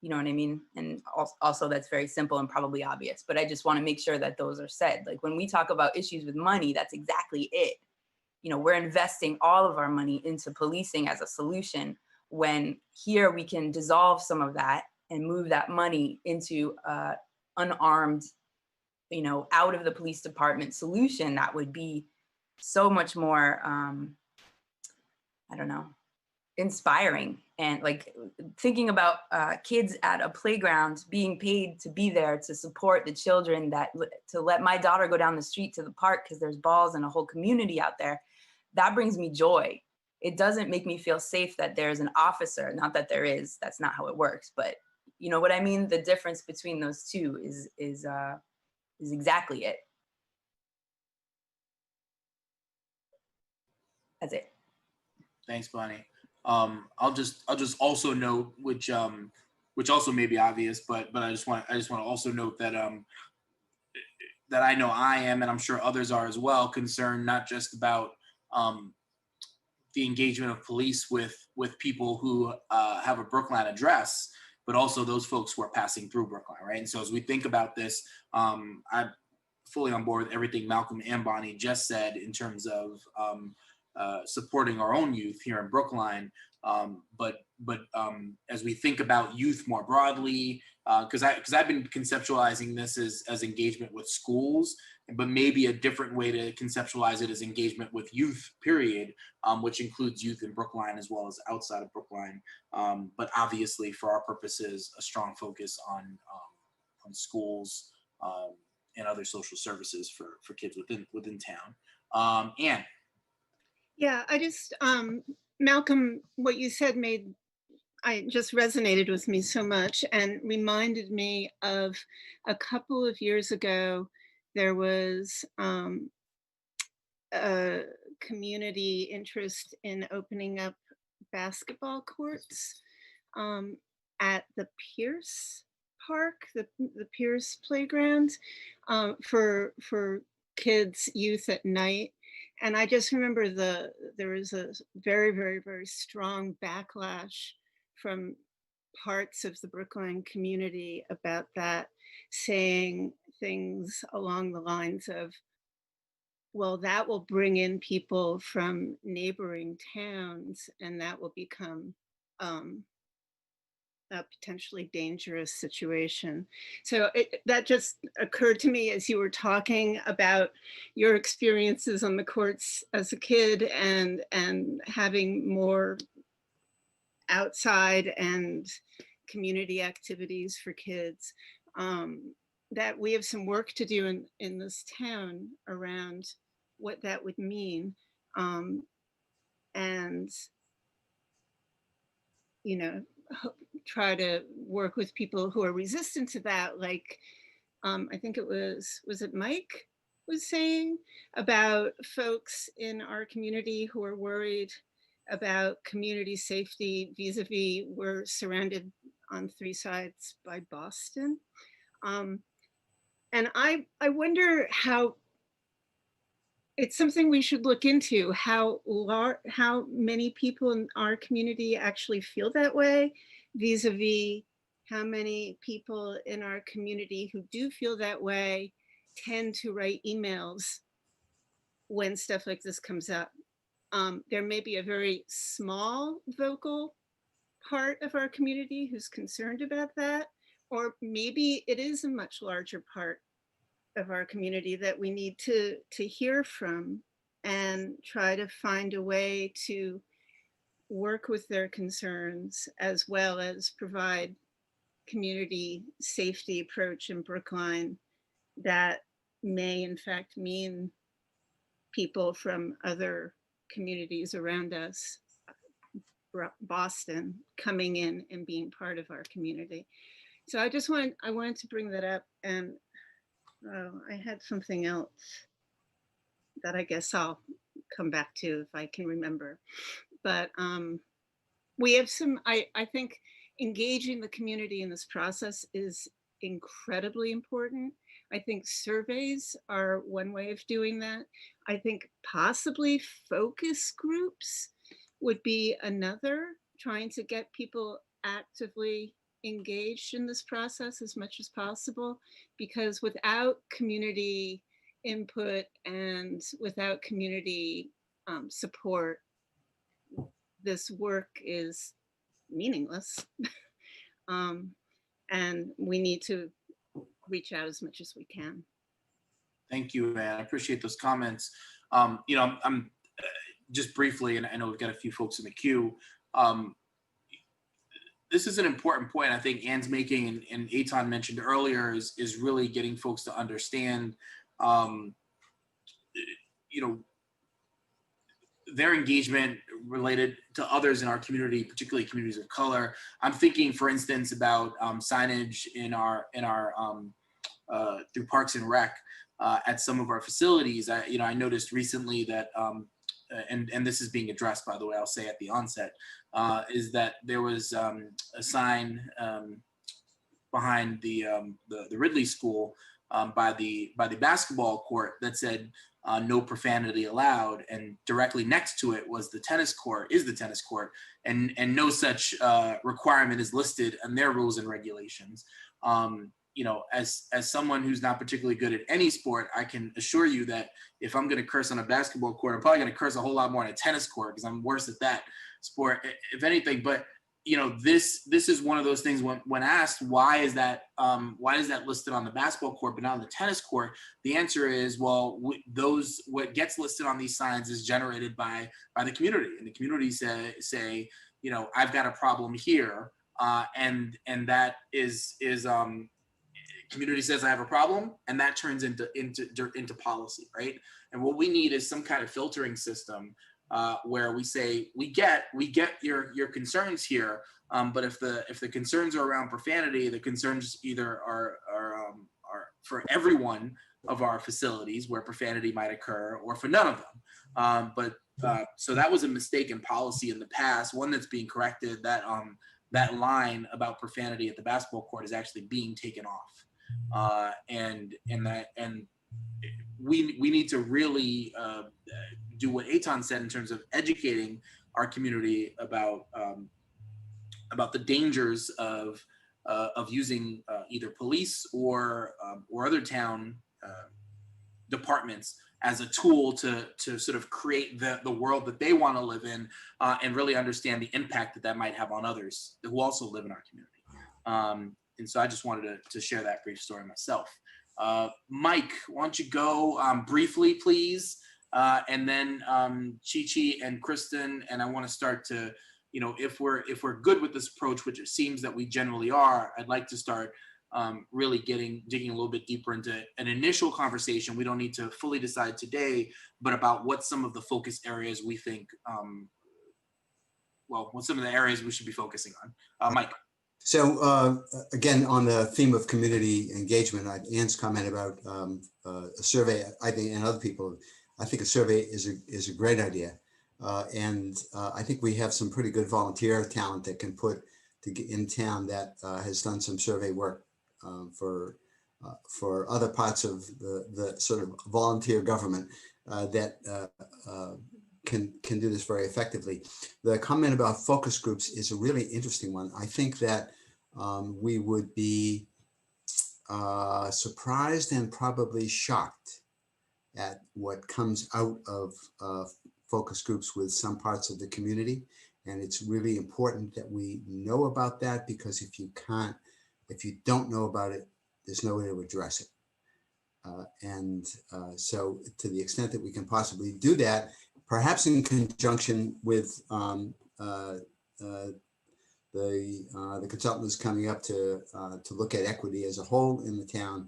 You know what I mean? And also that's very simple and probably obvious, but I just want to make sure that those are said. Like when we talk about issues with money, that's exactly it. We're investing all of our money into policing as a solution, when here we can dissolve some of that and move that money into unarmed, out of the police department solution that would be so much more I don't know, inspiring. And like thinking about kids at a playground being paid to be there to support the children, that to let my daughter go down the street to the park because there's balls and a whole community out there, that brings me joy. It doesn't make me feel safe that there's an officer, not that there is, that's not how it works, but you know what I mean? The difference between those two is exactly it. That's it. Thanks, Bonnie. I'll just also note, which also may be obvious, but I just want to also note that that I know I am, and I'm sure others are as well, concerned not just about the engagement of police with people who have a Brookline address, but also those folks who are passing through Brookline, right? And so as we think about this, I'm fully on board with everything Malcolm and Bonnie just said in terms of supporting our own youth here in Brookline. But as we think about youth more broadly, because I've been conceptualizing this as engagement with schools, but maybe a different way to conceptualize it is engagement with youth, period, which includes youth in Brookline as well as outside of Brookline. But obviously, for our purposes, a strong focus on schools and other social services for kids within town. Anne. Yeah, I just, Malcolm, what you said just resonated with me so much and reminded me of a couple of years ago, there was a community interest in opening up basketball courts at the Pierce Park, the Pierce Playground, for kids, youth at night. And I just remember there was a very, very, very strong backlash from parts of the Brookline community about that, saying things along the lines of, well, that will bring in people from neighboring towns and that will become a potentially dangerous situation. So that just occurred to me as you were talking about your experiences on the courts as a kid and having more outside and community activities for kids, that we have some work to do in this town around what that would mean. And, you know, try to work with people who are resistant to that. Like, I think was it Mike was saying about folks in our community who are worried about community safety vis-a-vis we're surrounded on 3 sides by Boston. And I wonder how, it's something we should look into, how many people in our community actually feel that way, vis-a-vis how many people in our community who do feel that way tend to write emails when stuff like this comes up. There may be a very small vocal part of our community who's concerned about that, or maybe it is a much larger part of our community that we need to hear from and try to find a way to work with their concerns, as well as provide community safety approach in Brookline that may in fact mean people from other communities around us, Boston, coming in and being part of our community. So I wanted to bring that up, and I had something else that I guess I'll come back to if I can remember. But we have I think engaging the community in this process is incredibly important. I think surveys are one way of doing that. I think possibly focus groups would be another, trying to get people actively engaged in this process as much as possible, because without community input and without community support, this work is meaningless. And we need to reach out as much as we can. Thank you, Anne. I appreciate those comments. You know, I'm just briefly, and I know we've got a few folks in the queue. This is an important point I think Ann's making, and Eitan mentioned earlier, is really getting folks to understand, their engagement related to others in our community, particularly communities of color. I'm thinking, for instance, about signage in our through Parks and Rec at some of our facilities. I noticed recently that, and this is being addressed, by the way, I'll say at the onset, is that there was a sign behind the Ridley School by the basketball court that said no profanity allowed, and directly next to it was the tennis court, and no such requirement is listed in their rules and regulations. As someone who's not particularly good at any sport, I can assure you that if I'm going to curse on a basketball court, I'm probably going to curse a whole lot more on a tennis court because I'm worse at that sport, if anything. But this is one of those things when asked why is that listed on the basketball court but not on the tennis court, the answer is, well, what gets listed on these signs is generated by the community, and the community say I've got a problem here, and that is community says I have a problem, and that turns into policy, right? And what we need is some kind of filtering system where we say we get your concerns here, but if the concerns are around profanity, the concerns either are for every one of our facilities where profanity might occur, or for none of them. So that was a mistake in policy in the past, one that's being corrected. That line about profanity at the basketball court is actually being taken off, and we need to really do what Eitan said in terms of educating our community about the dangers of using either police or other town departments as a tool to sort of create the world that they want to live in, and really understand the impact that might have on others who also live in our community. And so I just wanted to share that brief story myself. Mike, why don't you go briefly, please? And then Chi-Chi and Kristen, and I want to start to, if we're good with this approach, which it seems that we generally are, I'd like to start really digging a little bit deeper into an initial conversation. We don't need to fully decide today, but about what some of the focus areas we think, what some of the areas we should be focusing on. Mike. So again, on the theme of community engagement, Ann's comment about a survey, I think, and other people, I think a survey is a great idea. And I think we have some pretty good volunteer talent that can put in town that has done some survey work for other parts of the sort of volunteer government that can do this very effectively. The comment about focus groups is a really interesting one. I think that we would be surprised and probably shocked at what comes out of focus groups with some parts of the community. And it's really important that we know about that, because if you don't know about it, there's no way to address it. So to the extent that we can possibly do that, perhaps in conjunction with the consultant is coming up to look at equity as a whole in the town,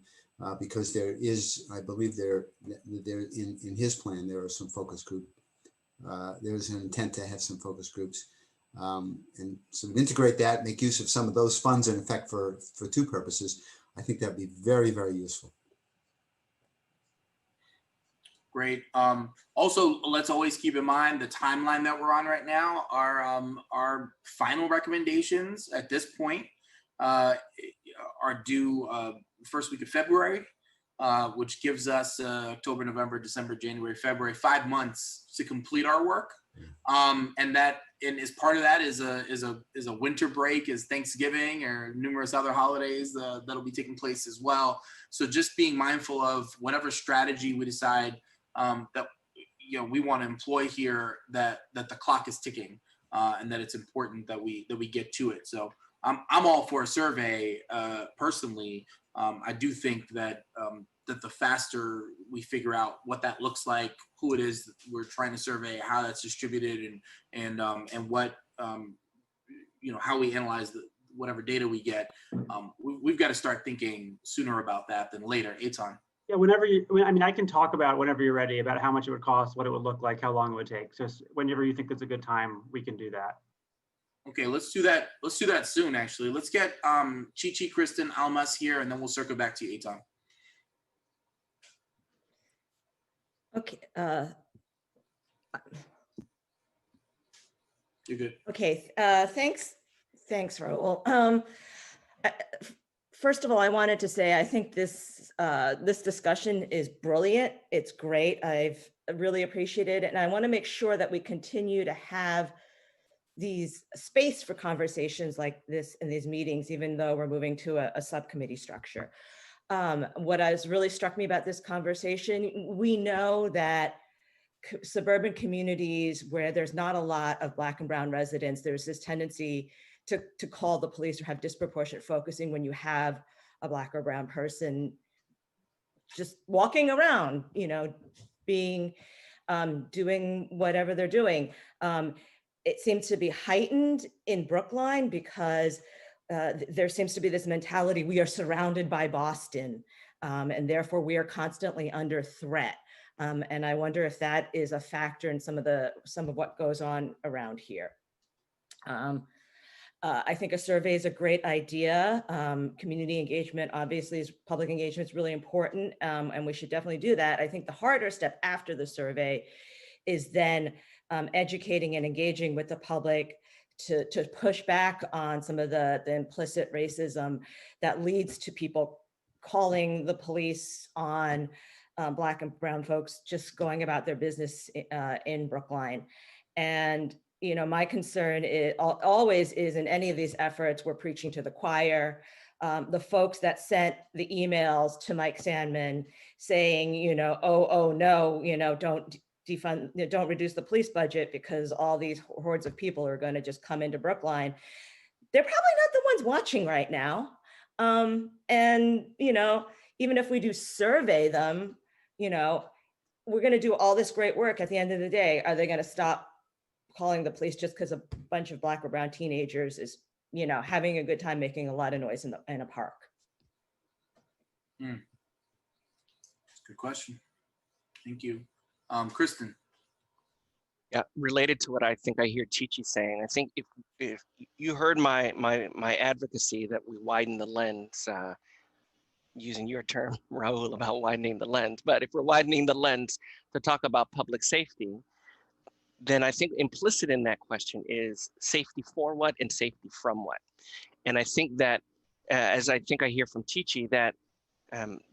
because there is, I believe there in his plan, there are some focus group. There's an intent to have some focus groups, and sort of integrate that, make use of some of those funds in effect for two purposes. I think that'd be very, very useful. Great. Also, let's always keep in mind the timeline that we're on right now. Our final recommendations at this point are due first week of February, which gives us October, November, December, January, February, 5 months to complete our work. And as part of that is a winter break, is Thanksgiving or numerous other holidays that'll be taking place as well. So just being mindful of whatever strategy we decide that we want to employ here, that the clock is ticking, and that it's important that we get to it. So I'm all for a survey personally. I do think that that the faster we figure out what that looks like, who it is that we're trying to survey, how that's distributed, and what how we analyze whatever data we get, we've got to start thinking sooner about that than later. Eitan. Yeah, whenever you, I mean, I can talk about whenever you're ready about how much it would cost, what it would look like, how long it would take. So whenever you think it's a good time, we can do that. Okay, let's do that. Let's do that soon, actually. Let's get Chi-Chi, Kristen, Almas here, and then we'll circle back to you, Eitan. Okay. You're good. Okay. Thanks, Raul. First of all, I wanted to say I think this this discussion is brilliant. It's great. I've really appreciated it, and I want to make sure that we continue to have these space for conversations like this in these meetings, even though we're moving to a subcommittee structure. What has really struck me about this conversation, we know that suburban communities where there's not a lot of Black and brown residents, there's this tendency to call the police or have disproportionate focusing when you have a Black or brown person just walking around, being, doing whatever they're doing. It seems to be heightened in Brookline because there seems to be this mentality, we are surrounded by Boston, and therefore we are constantly under threat. And I wonder if that is a factor in some of what goes on around here. I think a survey is a great idea. Community engagement, obviously, public engagement is really important, and we should definitely do that. I think the harder step after the survey is then educating and engaging with the public to push back on some of the implicit racism that leads to people calling the police on Black and brown folks just going about their business in Brookline. And my concern is always is in any of these efforts, we're preaching to the choir. The folks that sent the emails to Mike Sandman saying, oh no, don't defund, don't reduce the police budget because all these hordes of people are going to just come into Brookline. They're probably not the ones watching right now. And even if we do survey them, we're going to do all this great work. At the end of the day, are they going to stop calling the police just because a bunch of Black or brown teenagers is, having a good time making a lot of noise in a park? That's a good question. Thank you. Kristen. Yeah, related to what I think I hear Chi-Chi saying, I think if you heard my advocacy that we widen the lens, using your term, Raul, about widening the lens, but if we're widening the lens to talk about public safety, then I think implicit in that question is safety for what and safety from what. And I think that, as I think I hear from Chi-Chi, that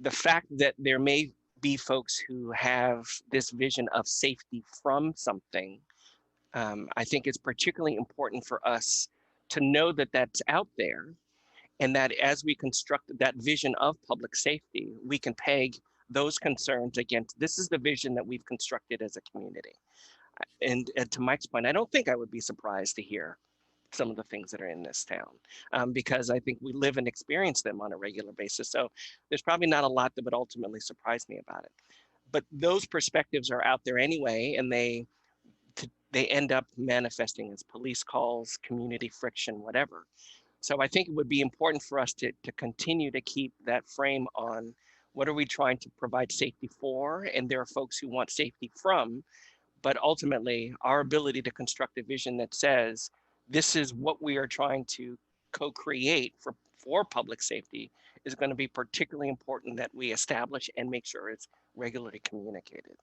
the fact that there may be folks who have this vision of safety from something, I think it's particularly important for us to know that that's out there, and that as we construct that vision of public safety, we can peg those concerns against, this is the vision that we've constructed as a community. And to Mike's point, I don't think I would be surprised to hear some of the things that are in this town, because I think we live and experience them on a regular basis. So there's probably not a lot that would ultimately surprise me about it. But those perspectives are out there anyway, and they end up manifesting as police calls, community friction, whatever. So I think it would be important for us to continue to keep that frame on what are we trying to provide safety for, and there are folks who want safety from, but ultimately our ability to construct a vision that says, this is what we are trying to co-create for public safety is going to be particularly important that we establish and make sure it's regularly communicated.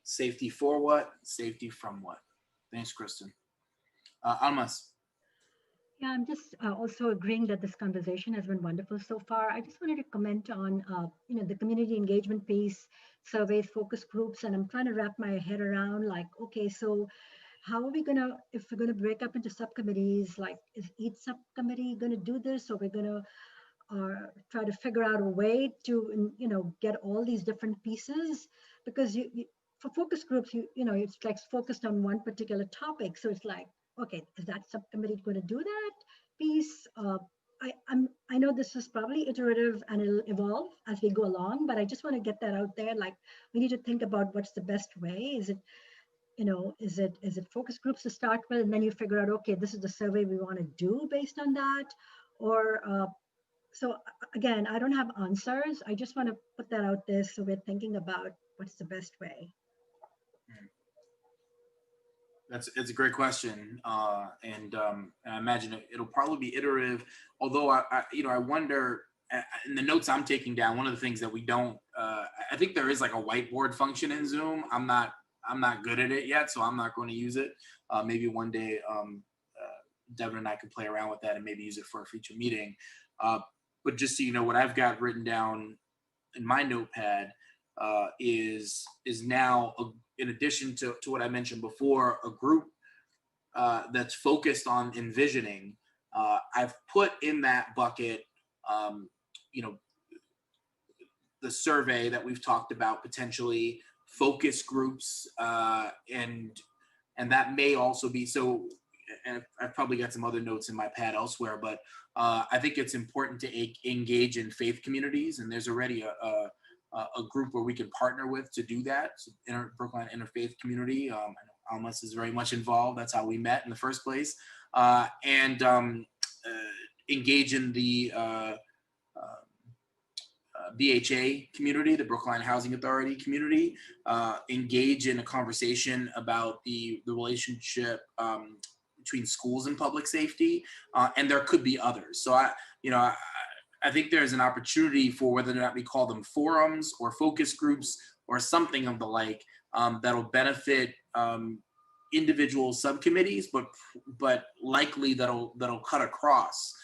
Safety for what? Safety from what? Thanks, Kristen. Almas. Yeah, I'm just also agreeing that this conversation has been wonderful so far. I just wanted to comment on, the community engagement piece, surveys, focus groups, and I'm trying to wrap my head around like, okay, so how are we gonna, if we're gonna break up into subcommittees, like is each subcommittee gonna do this, or we're gonna try to figure out a way to, get all these different pieces? Because for focus groups, it's like focused on one particular topic. So it's like, okay, is that subcommittee going to do that piece? I know this is probably iterative and it'll evolve as we go along, but I just want to get that out there. Like, we need to think about what's the best way. Is it, is it focus groups to start with, and then you figure out, okay, this is the survey we want to do based on that, or so again, I don't have answers. I just want to put that out there so we're thinking about what's the best way. It's a great question, and I imagine it'll probably be iterative. Although I wonder. In the notes I'm taking down, one of the things that we don't, I think there is like a whiteboard function in Zoom. I'm not good at it yet, so I'm not going to use it. Maybe one day, Devin and I could play around with that and maybe use it for a future meeting. But just so you know, what I've got written down in my notepad is now, in addition to what I mentioned before, a group that's focused on envisioning. I've put in that bucket, the survey that we've talked about, potentially focus groups, and that may also be so. And I've probably got some other notes in my pad elsewhere, but I think it's important to engage in faith communities, and there's already a group where we can partner with to do that. So Brookline Interfaith Community. I know Almas is very much involved. That's how we met in the first place, and engage in the BHA community, the Brookline Housing Authority community, engage in a conversation about the relationship between schools and public safety, and there could be others. So I think there's an opportunity for, whether or not we call them forums or focus groups or something of the like, that'll benefit individual subcommittees, but likely that'll cut across,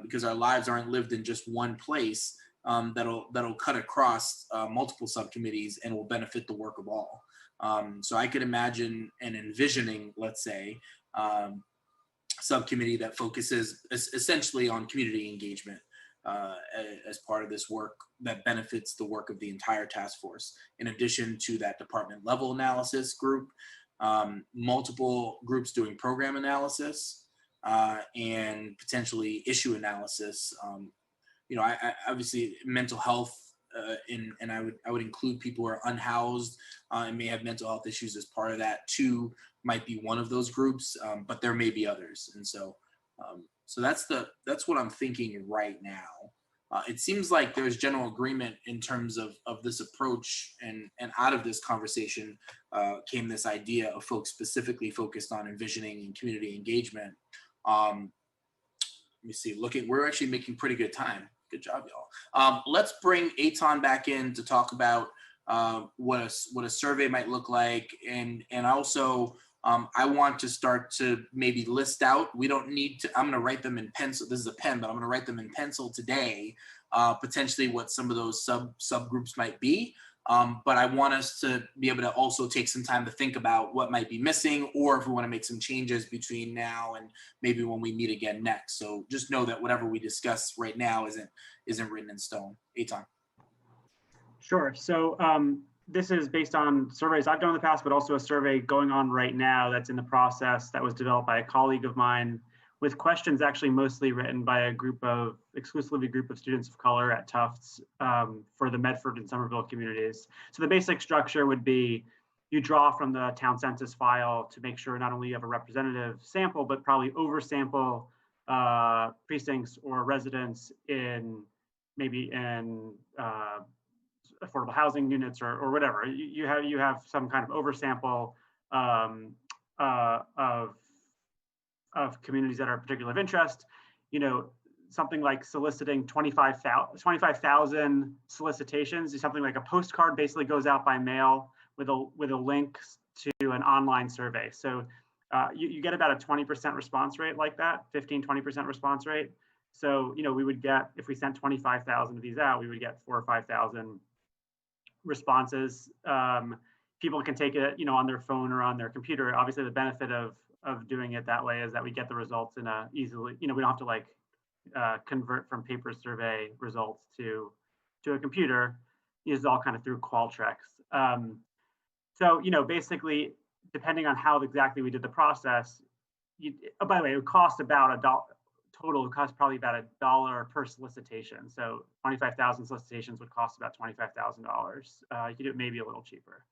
because our lives aren't lived in just one place. That'll cut across multiple subcommittees and will benefit the work of all. So I could imagine an envisioning, let's say, subcommittee that focuses essentially on community engagement as part of this work that benefits the work of the entire task force. In addition to that department level analysis group, multiple groups doing program analysis, and potentially issue analysis. I obviously mental health, and I would include people who are unhoused and may have mental health issues as part of that too. Might be one of those groups, but there may be others, and so that's what I'm thinking right now. It seems like there's general agreement in terms of this approach, and out of this conversation came this idea of folks specifically focused on envisioning and community engagement. Let me see. We're actually making pretty good time. Good job, y'all. Let's bring Eitan back in to talk about what a survey might look like, and also I want to start to maybe list out. We don't need to. I'm going to write them in pencil. This is a pen, but I'm going to write them in pencil today. Potentially, what some of those subgroups might be. But I want us to be able to also take some time to think about what might be missing, or if we want to make some changes between now and maybe when we meet again next. So just know that whatever we discuss right now isn't written in stone. Eitan. Sure. So this is based on surveys I've done in the past, but also a survey going on right now that's in the process that was developed by a colleague of mine, with questions actually mostly written by exclusively a group of students of color at Tufts for the Medford and Somerville communities. So the basic structure would be, you draw from the town census file to make sure not only you have a representative sample, but probably oversample precincts or residents in affordable housing units or whatever. You have some kind of oversample of communities that are particularly of interest. Something like soliciting 25,000 solicitations. Something like a postcard basically goes out by mail with a link to an online survey. So you get about a 20% response rate like that, 15-20% response rate. So we would get, if we sent 25,000 of these out, we would get 4,000 or 5,000 responses. People can take it on their phone or on their computer. Obviously, the benefit of doing it that way is that we get the results in a easily, we don't have to convert from paper survey results to a computer. It's all kind of through Qualtrics. So basically, depending on how exactly we did the process, oh, by the way, it would cost about $1 total. It would cost probably about $1 per solicitation. So 25,000 solicitations would cost about $25,000. You could do it maybe a little cheaper.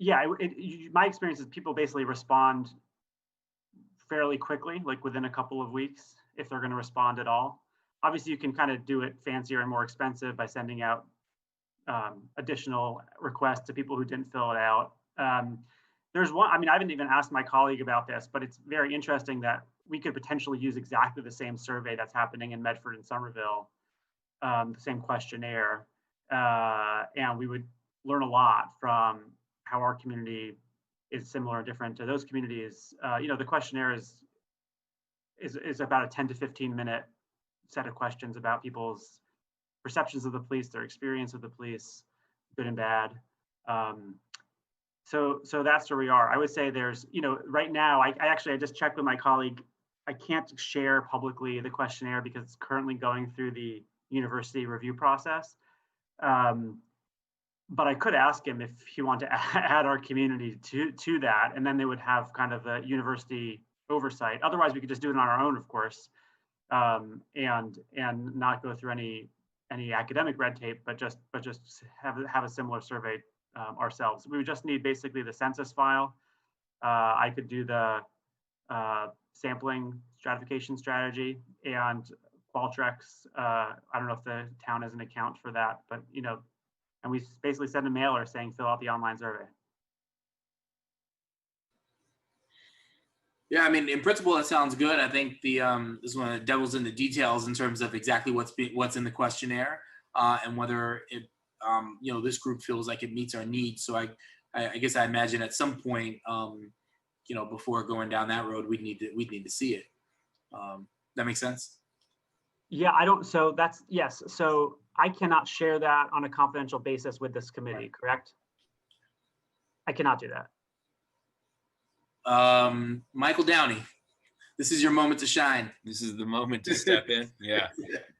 Yeah, my experience is people basically respond fairly quickly, like within a couple of weeks, if they're going to respond at all. Obviously, you can kind of do it fancier and more expensive by sending out additional requests to people who didn't fill it out. There's one, I mean, I haven't even asked my colleague about this, but it's very interesting that we could potentially use exactly the same survey that's happening in Medford and Somerville, the same questionnaire, and we would learn a lot from how our community is similar or different to those communities. The questionnaire is about a 10 to 15 minute set of questions about people's perceptions of the police, their experience with the police, good and bad. So that's where we are. I would say there's, right now, I just checked with my colleague. I can't share publicly the questionnaire because it's currently going through the university review process. But I could ask him if he wanted to add our community to that, and then they would have kind of a university oversight. Otherwise, we could just do it on our own, of course, and not go through any academic red tape, but just have a similar survey ourselves. We would just need basically the census file. I could do the sampling stratification strategy and Qualtrics. I don't know if the town has an account for that, but and we basically send a mailer saying fill out the online survey. Yeah, I mean, in principle, that sounds good. I think this is one of the devil's in the details in terms of exactly what's in the questionnaire and whether it, this group feels like it meets our needs. So I guess I imagine at some point, before going down that road, we'd need to see it. That makes sense? Yeah, so that's, yes. So I cannot share that on a confidential basis with this committee, right. Correct? I cannot do that. Michael Downey, this is your moment to shine. This is the moment to step in. Yeah.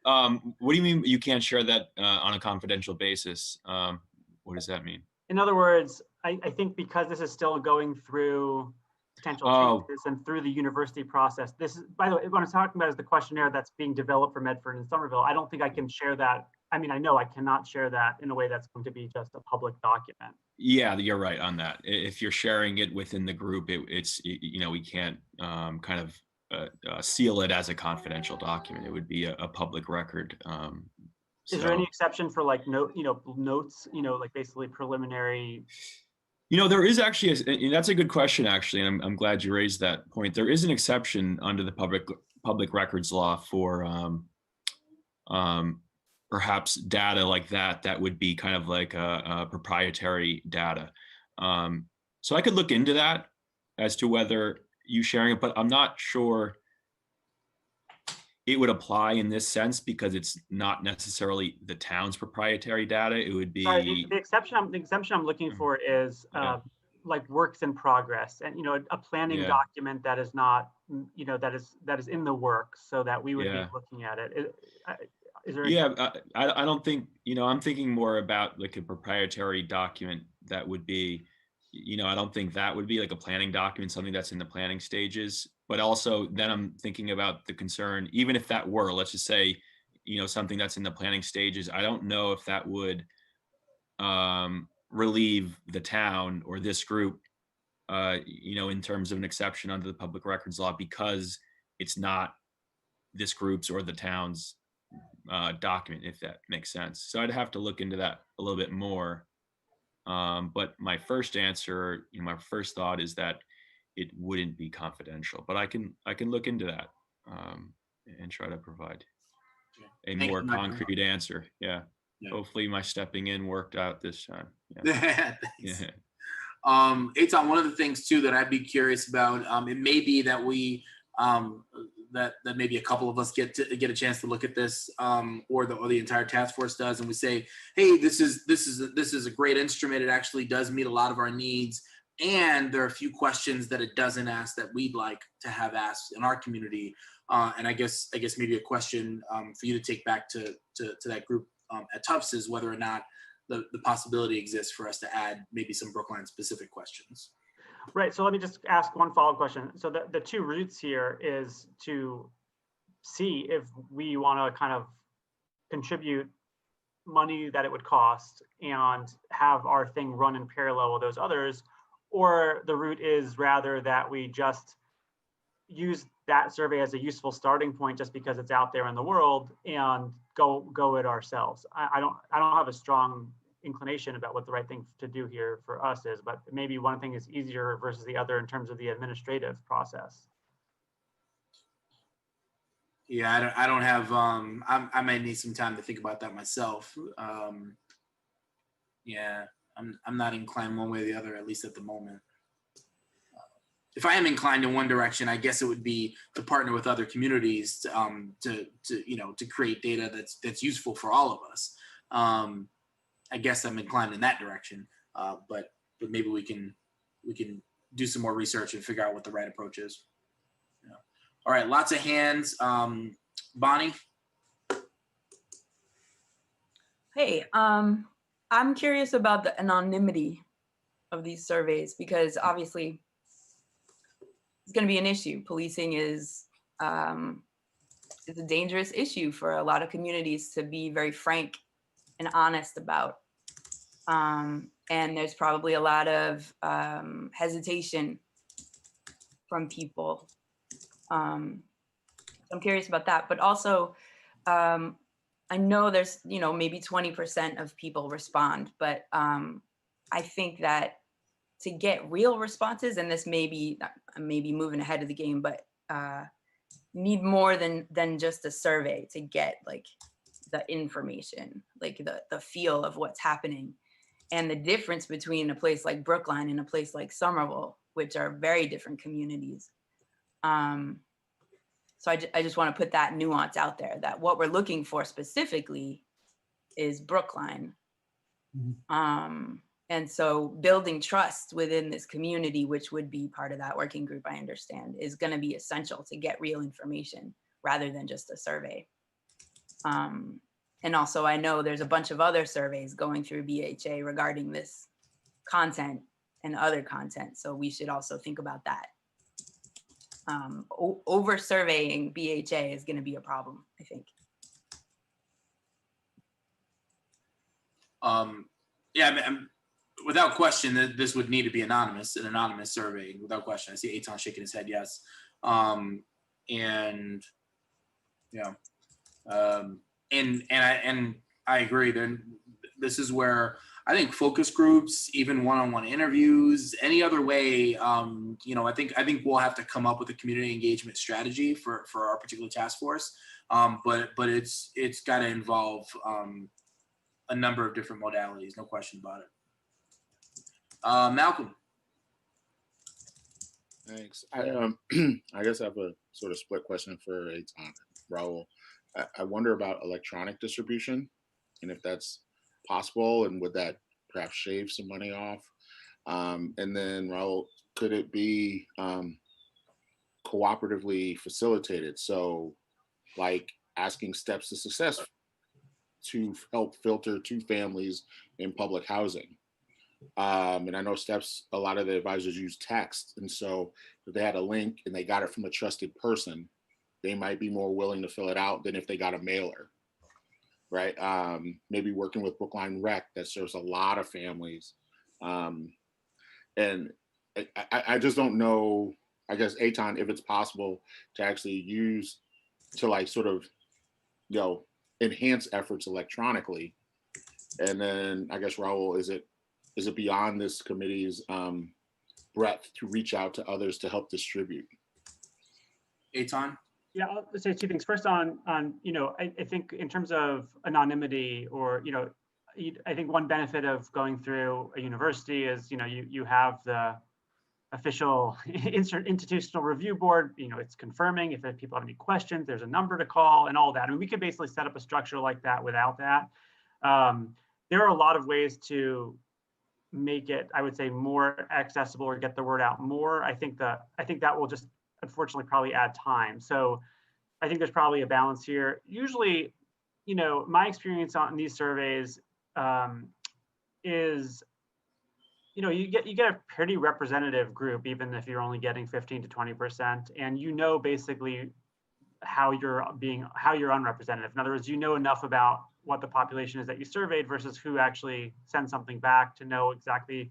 What do you mean you can't share that on a confidential basis? What does that mean? In other words, I think because this is still going through potential changes and through the university process, this is, by the way, what I'm talking about is the questionnaire that's being developed for Medford and Somerville. I don't think I can share that. I mean, I know I cannot share that in a way that's going to be just a public document. Yeah, you're right on that. If you're sharing it within the group, it's we can't kind of seal it as a confidential document. It would be a public record. Is there any exception for like notes, like basically preliminary? There is actually, that's a good question, actually, and I'm glad you raised that point. There is an exception under the public records law for perhaps data like that would be kind of like a proprietary data. So I could look into that as to whether you sharing it, but I'm not sure it would apply in this sense because it's not necessarily the town's proprietary data. It would be the exception I'm looking for is like works in progress, and a planning document that is not that is in the works, so that we would be looking at it. Is there I don't think I'm thinking more about like a proprietary document that would be I don't think that would be like a planning document, something that's in the planning stages. But also then I'm thinking about the concern, even if that were, let's just say, something that's in the planning stages, I don't know if that would relieve the town or this group, in terms of an exception under the public records law, because it's not this group's or the town's document, if that makes sense. So I'd have to look into that a little bit more. But my first answer, my first thought is that it wouldn't be confidential, but I can look into that and try to provide a more concrete answer. Yeah. Hopefully my stepping in worked out this time. Yeah. Eitan, one of the things too that I'd be curious about, it may be that we that maybe a couple of us get a chance to look at this, or the entire task force does, and we say, hey, this is a great instrument. It actually does meet a lot of our needs, and there are a few questions that it doesn't ask that we'd like to have asked in our community. And I guess maybe a question for you to take back to that group at Tufts is whether or not the possibility exists for us to add maybe some Brookline specific questions. Right. So let me just ask one follow-up question. So the two routes here is to see if we want to kind of contribute money that it would cost and have our thing run in parallel with those others, or the route is rather that we just use that survey as a useful starting point just because it's out there in the world and go it ourselves. I don't have a strong inclination about what the right thing to do here for us is, but maybe one thing is easier versus the other in terms of the administrative process. Yeah, I don't have, I might need some time to think about that myself. Yeah, I'm not inclined one way or the other, at least at the moment. If I am inclined in one direction, I guess it would be to partner with other communities to create data that's useful for all of us. I guess I'm inclined in that direction, but maybe we can do some more research and figure out what the right approach is. Yeah. All right, lots of hands. Bonnie. Hey, I'm curious about the anonymity of these surveys because obviously it's going to be an issue. Policing is a dangerous issue for a lot of communities to be very frank and honest about. And there's probably a lot of hesitation from people. I'm curious about that, but also I know there's, maybe 20% of people respond, but I think that to get real responses, and this may be moving ahead of the game, but need more than just a survey to get like the information, like the feel of what's happening. And the difference between a place like Brookline and a place like Somerville, which are very different communities. So I just want to put that nuance out there that what we're looking for specifically is Brookline. Mm-hmm. And so building trust within this community, which would be part of that working group, I understand, is going to be essential to get real information rather than just a survey. And also, I know there's a bunch of other surveys going through BHA regarding this content and other content. So we should also think about that. Over surveying BHA is going to be a problem, I think. Yeah, without question, this would need to be an anonymous survey, without question. I see Eitan shaking his head, yes. And yeah, and I agree. Then this is where I think focus groups, even one-on-one interviews, any other way, I think we'll have to come up with a community engagement strategy for our particular task force. But it's got to involve a number of different modalities, no question about it. Malcolm. Thanks. I guess I have a sort of split question for Eitan, Raul. I wonder about electronic distribution and if that's possible, and would that perhaps shave some money off? And then Raul, could it be cooperatively facilitated? So like asking steps to success to help filter to families in public housing. And I know steps, a lot of the advisors use text. And so if they had a link and they got it from a trusted person, they might be more willing to fill it out than if they got a mailer, right? Maybe working with Brookline Rec that serves a lot of families. And I just don't know, I guess, Eitan, if it's possible to actually use to like sort of, enhance efforts electronically. And then I guess, Raul, is it beyond this committee's breadth to reach out to others to help distribute? Eitan? Yeah, I'll say two things. First on I think in terms of anonymity, or, I think one benefit of going through a university is, you have the official institutional review board, it's confirming if people have any questions, there's a number to call and all that. I mean, we could basically set up a structure like that without that. There are a lot of ways to make it, I would say, more accessible or get the word out more. I think that will just unfortunately probably add time. So I think there's probably a balance here. Usually, my experience on these surveys, is, you get a pretty representative group, even if you're only getting 15 to 20%, and basically how you're unrepresentative. In other words, enough about what the population is that you surveyed versus who actually sends something back to know exactly,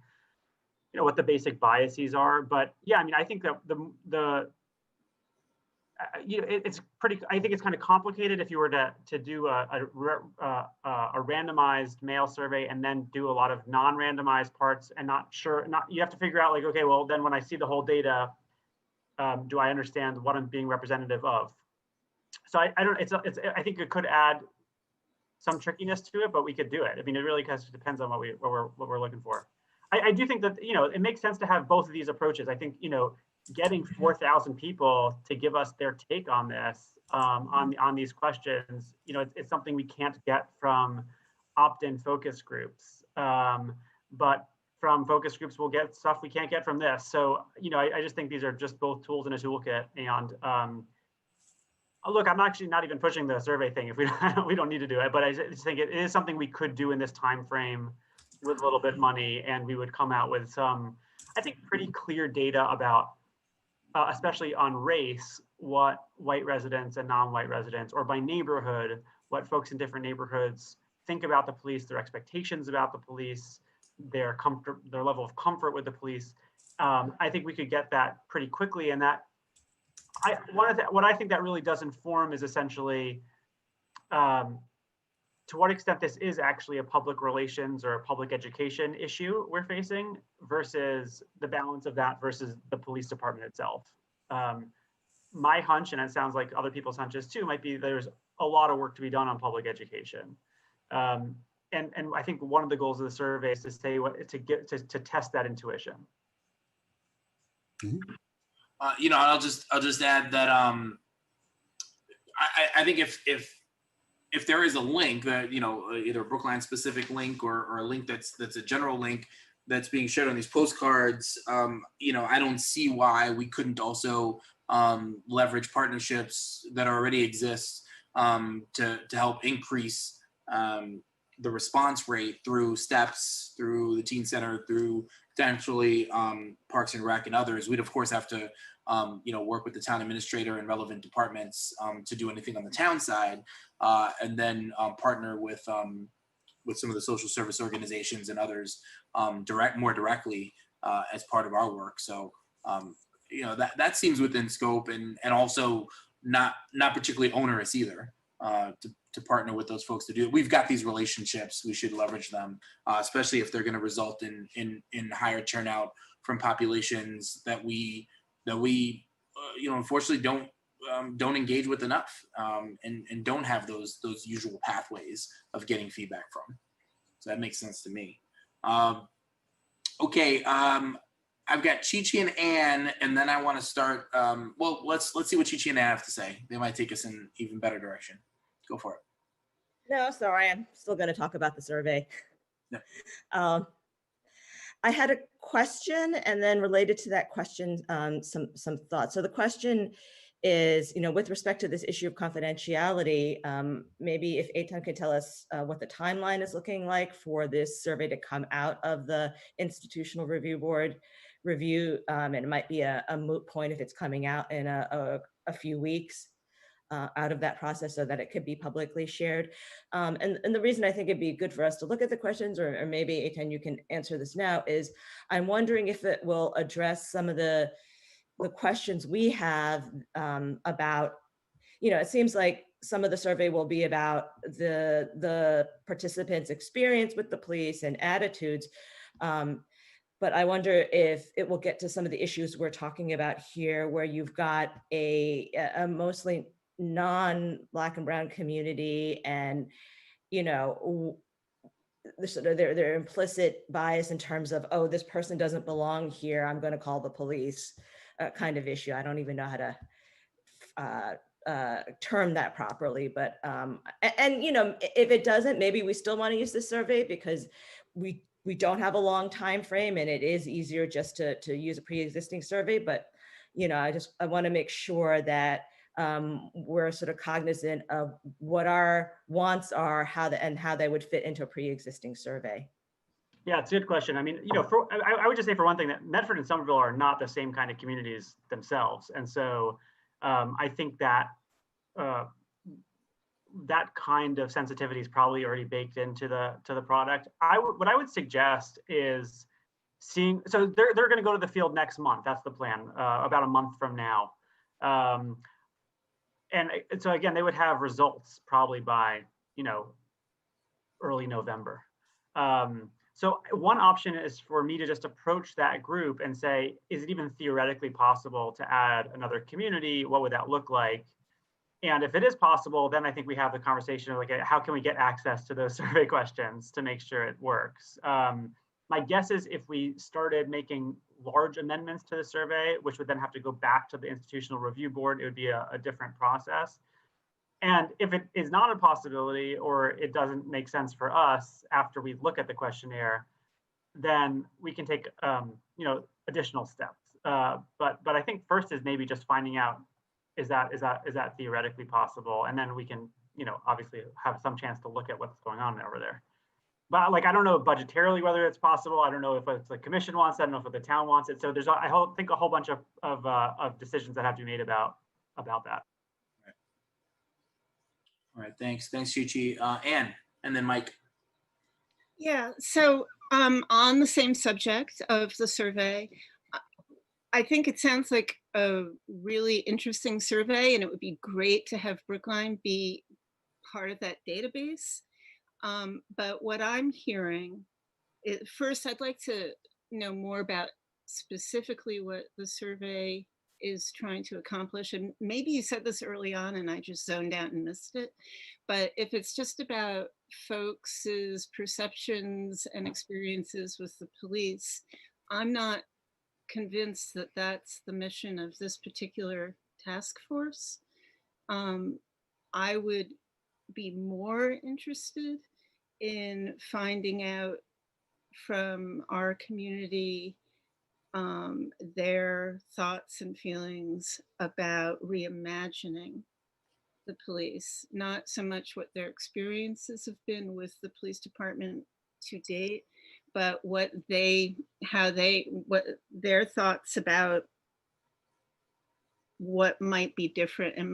what the basic biases are. But yeah, I mean, I think that it's pretty. I think it's kind of complicated if you were to do a randomized mail survey and then do a lot of non-randomized parts and you have to figure out, like, okay, well then when I see the whole data, do I understand what I'm being representative of? So I don't. I think it could add some trickiness to it, but we could do it. I mean, it really depends on what we're looking for. I do think that it makes sense to have both of these approaches. I think getting 4,000 people to give us their take on this, on these questions, it's something we can't get from opt-in focus groups. But from focus groups, we'll get stuff we can't get from this. So I just think these are just both tools in a toolkit. And look, I'm actually not even pushing the survey thing if we don't need to do it, but I just think it is something we could do in this time frame with a little bit of money, and we would come out with some, I think, pretty clear data about, especially on race, what white residents and non-white residents, or by neighborhood, what folks in different neighborhoods think about the police, their expectations about the police, their level of comfort with the police. I think we could get that pretty quickly, and that what I think that really does inform is essentially to what extent this is actually a public relations or a public education issue we're facing versus the balance of that versus the police department itself. My hunch, and it sounds like other people's hunches too, might be there's a lot of work to be done on public education. And I think one of the goals of the survey is to say to test that intuition. Mm-hmm. I'll just add that I think if there is a link that either a Brookline specific link or a link that's a general link that's being shared on these postcards, I don't see why we couldn't also leverage partnerships that already exist to help increase the response rate through steps, through the teen center, through potentially Parks and Rec and others. We'd of course have to work with the town administrator and relevant departments to do anything on the town side, and then partner with some of the social service organizations and others more directly as part of our work. So that seems within scope and also not particularly onerous either to partner with those folks to do it. We've got these relationships. We should leverage them, especially if they're going to result in higher turnout from populations that we unfortunately don't engage with enough, and don't have those usual pathways of getting feedback from. So that makes sense to me. Okay, I've got Chi-Chi and Ann, and then I want to start. Well, let's see what Chi-Chi and Ann have to say. They might take us in an even better direction. Go for it. No, sorry, I'm still going to talk about the survey. Yeah. I had a question, and then related to that question, some thoughts. So the question is, with respect to this issue of confidentiality, maybe if Eitan could tell us what the timeline is looking like for this survey to come out of the Institutional Review Board review, and it might be a moot point if it's coming out in a few weeks. Out of that process so that it could be publicly shared. And the reason I think it'd be good for us to look at the questions, or maybe Eitan, you can answer this now, is I'm wondering if it will address some of the questions we have about, it seems like some of the survey will be about the participants' experience with the police and attitudes. But I wonder if it will get to some of the issues we're talking about here, where you've got a mostly non-Black and brown community, and sort of their implicit bias in terms of, oh, this person doesn't belong here, I'm going to call the police, kind of issue. I don't even know how to term that properly, but if it doesn't, maybe we still want to use this survey because we don't have a long time frame, and it is easier just to use a pre-existing survey. But I want to make sure that we're sort of cognizant of what our wants are, how they would fit into a pre-existing survey. Yeah, it's a good question. I mean, I would just say for one thing that Medford and Somerville are not the same kind of communities themselves. And so I think that that kind of sensitivity is probably already baked into the product. What I would suggest is seeing, so they're going to go to the field next month. That's the plan, about a month from now. And so again, they would have results probably by, early November. So one option is for me to just approach that group and say, is it even theoretically possible to add another community? What would that look like? And if it is possible, then I think we have the conversation of like, how can we get access to those survey questions to make sure it works? My guess is if we started making large amendments to the survey, which would then have to go back to the institutional review board, it would be a different process. And if it is not a possibility or it doesn't make sense for us after we look at the questionnaire, then we can take additional steps. But I think first is maybe just finding out, is that theoretically possible, and then we can obviously have some chance to look at what's going on over there. But like I don't know budgetarily whether it's possible. I don't know if it's the commission wants it. I don't know if the town wants it. So there's I think a whole bunch of decisions that have to be made about that. All right, thanks, Chi-Chi. Anne, and then Mike. Yeah, so on the same subject of the survey, I think it sounds like a really interesting survey, and it would be great to have Brookline be part of that database. But what I'm hearing, first, I'd like to know more about specifically what the survey is trying to accomplish. And maybe you said this early on and I just zoned out and missed it. But if it's just about folks' perceptions and experiences with the police, I'm not convinced that that's the mission of this particular task force. I would be more interested in finding out from our community their thoughts and feelings about reimagining the police, not so much what their experiences have been with the police department to date, but what their thoughts about what might be different and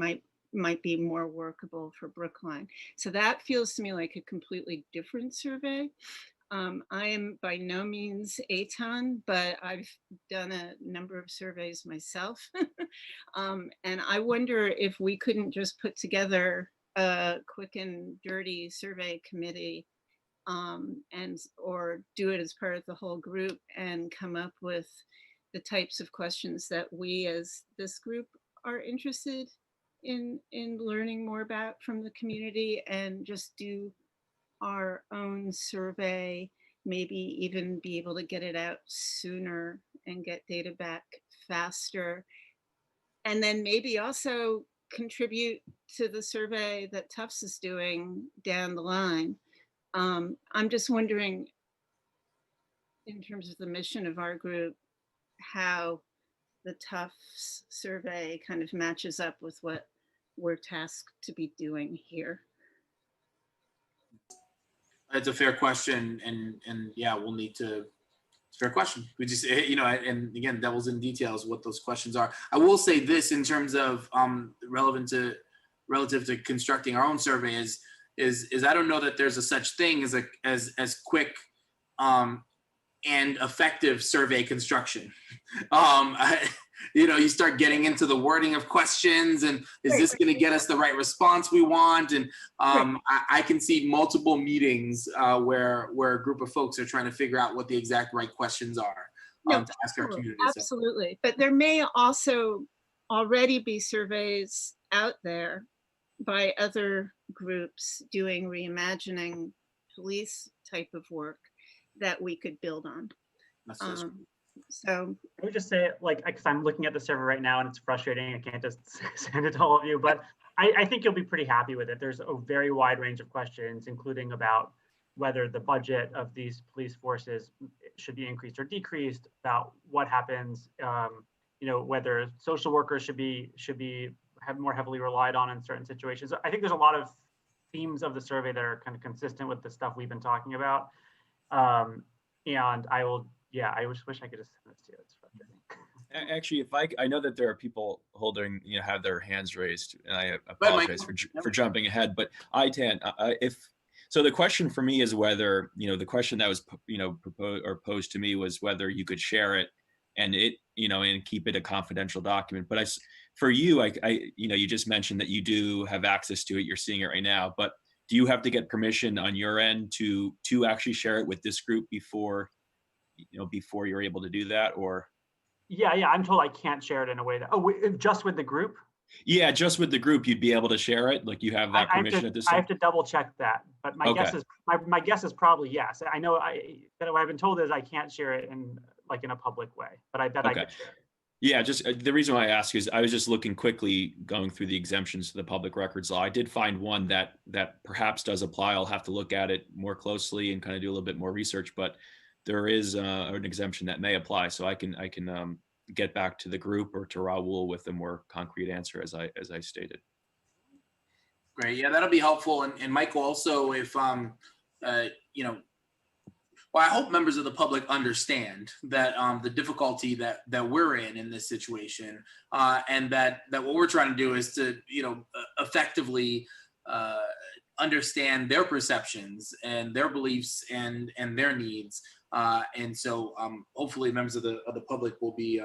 might be more workable for Brookline. So that feels to me like a completely different survey. I am by no means a ton, but I've done a number of surveys myself. And I wonder if we couldn't just put together a quick and dirty survey committee or do it as part of the whole group and come up with the types of questions that we as this group are interested in learning more about from the community, and just do our own survey, maybe even be able to get it out sooner and get data back faster. And then maybe also contribute to the survey that Tufts is doing down the line. I'm just wondering, in terms of the mission of our group, how the Tufts survey kind of matches up with what we're tasked to be doing here. It's a fair question, and yeah, we'll need to. It's a fair question. We just and again, devil's in details what those questions are. I will say this in terms of relative to constructing our own survey is I don't know that there's a such thing as quick and effective survey construction. You start getting into the wording of questions, and is this going to get us the right response we want? And I can see multiple meetings where a group of folks are trying to figure out what the exact right questions are to ask our community. Absolutely, but there may also already be surveys out there by other groups doing reimagining police type of work that we could build on. So I would just say, because I'm looking at the server right now and it's frustrating, I can't just send it to all of you, but I think you'll be pretty happy with it. There's a very wide range of questions, including about whether the budget of these police forces should be increased or decreased, about what happens, whether social workers should be more heavily relied on in certain situations. I think there's a lot of themes of the survey that are kind of consistent with the stuff we've been talking about. And I will, yeah, I wish I could just send this to you. It's frustrating. Actually, if I know that there are people holding, have their hands raised, and I But Mike, apologize for jumping ahead, but ITAN, if so, the question for me is whether, the question that was, proposed or posed to me was whether you could share it and and keep it a confidential document. But for you, you just mentioned that you do have access to it. You're seeing it right now, but do you have to get permission on your end to actually share it with this group before you're able to do that, or? Yeah, I'm told I can't share it in a way that, just with the group? Yeah, just with the group, you'd be able to share it. Like you have that permission at this I time. have to double check that, but my Okay. my guess is probably yes. I know that what I've been told is I can't share it in a public way, but I bet I Okay. could share it. Yeah, just the reason why I ask is I was just looking quickly going through the exemptions to the public records law. I did find one that perhaps does apply. I'll have to look at it more closely and kind of do a little bit more research, but there is an exemption that may apply. So I can get back to the group or to Raul with a more concrete answer as I stated. Great. Yeah, that'll be helpful. And Michael, also, if well, I hope members of the public understand that the difficulty that we're in this situation, and that what we're trying to do is to effectively understand their perceptions and their beliefs and their needs, and so hopefully members of the public will be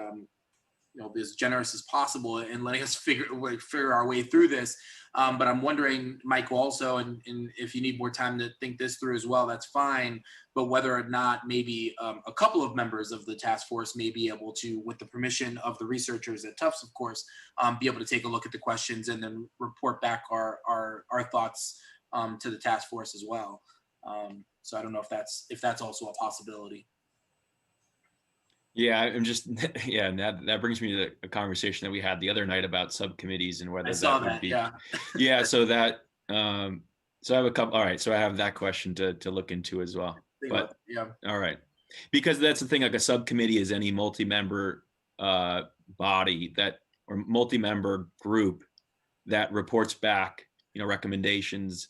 be as generous as possible in letting us figure our way through this. But I'm wondering, Michael, also, and if you need more time to think this through as well, that's fine. But whether or not maybe a couple of members of the task force may be able to, with the permission of the researchers at Tufts, of course, be able to take a look at the questions and then report back our thoughts to the task force as well. So I don't know if that's also a possibility. Yeah, I'm just and that brings me to a conversation that we had the other night about subcommittees and whether I saw that would be. Yeah. Yeah, so that so I have a couple. All right, so I have that question to look into as well. But yeah. All right, because that's the thing. Like a subcommittee is any multi-member body or multi-member group that reports back, recommendations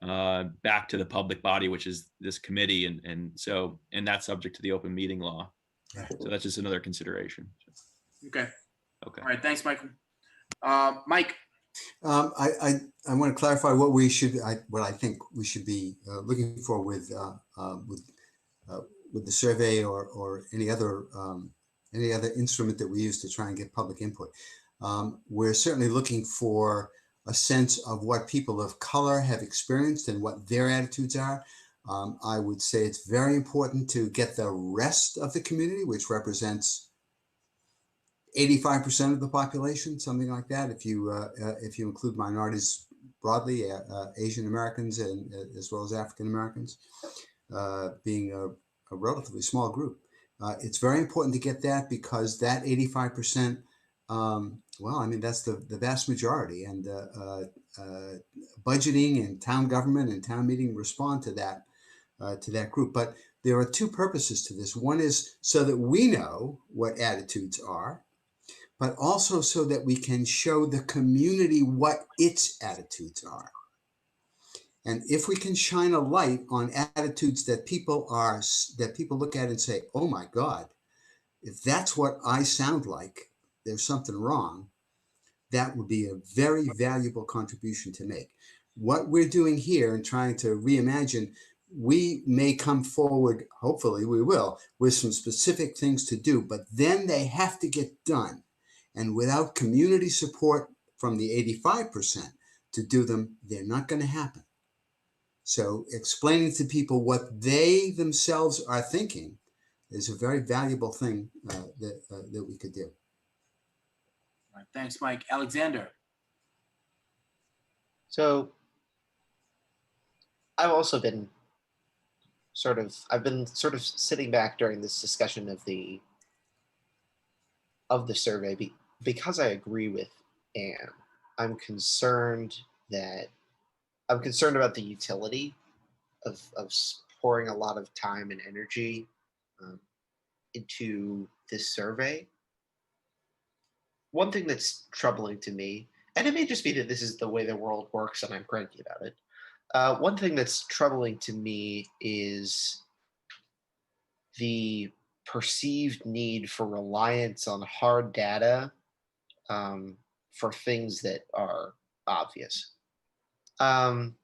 back to the public body, which is this committee, and that's subject to the open meeting law. So that's just another consideration. Okay. Okay. All right. Thanks, Michael. Mike. I want to clarify what I think we should be looking for with the survey or any other instrument that we use to try and get public input. We're certainly looking for a sense of what people of color have experienced and what their attitudes are. I would say it's very important to get the rest of the community, which represents 85% of the population, something like that. If you include minorities broadly, Asian Americans and as well as African Americans, being a relatively small group, it's very important to get that, because that 85%, that's the vast majority, and budgeting and town government and town meeting respond to that group. But there are two purposes to this. One is so that we know what attitudes are, but also so that we can show the community what its attitudes are. And if we can shine a light on attitudes that people look at and say, oh my God, if that's what I sound like, there's something wrong, that would be a very valuable contribution to make. What we're doing here and trying to reimagine, we may come forward, hopefully we will, with some specific things to do, but then they have to get done. And without community support from the 85% to do them, they're not going to happen. So explaining to people what they themselves are thinking is a very valuable thing that we could do. All right, thanks, Mike. Alexander. So I've been sort of sitting back during this discussion of the survey because I agree with Anne. I'm concerned about the utility of pouring a lot of time and energy into this survey. One thing that's troubling to me, and it may just be that this is the way the world works and I'm cranky about it. One thing that's troubling to me is the perceived need for reliance on hard data for things that are obvious. And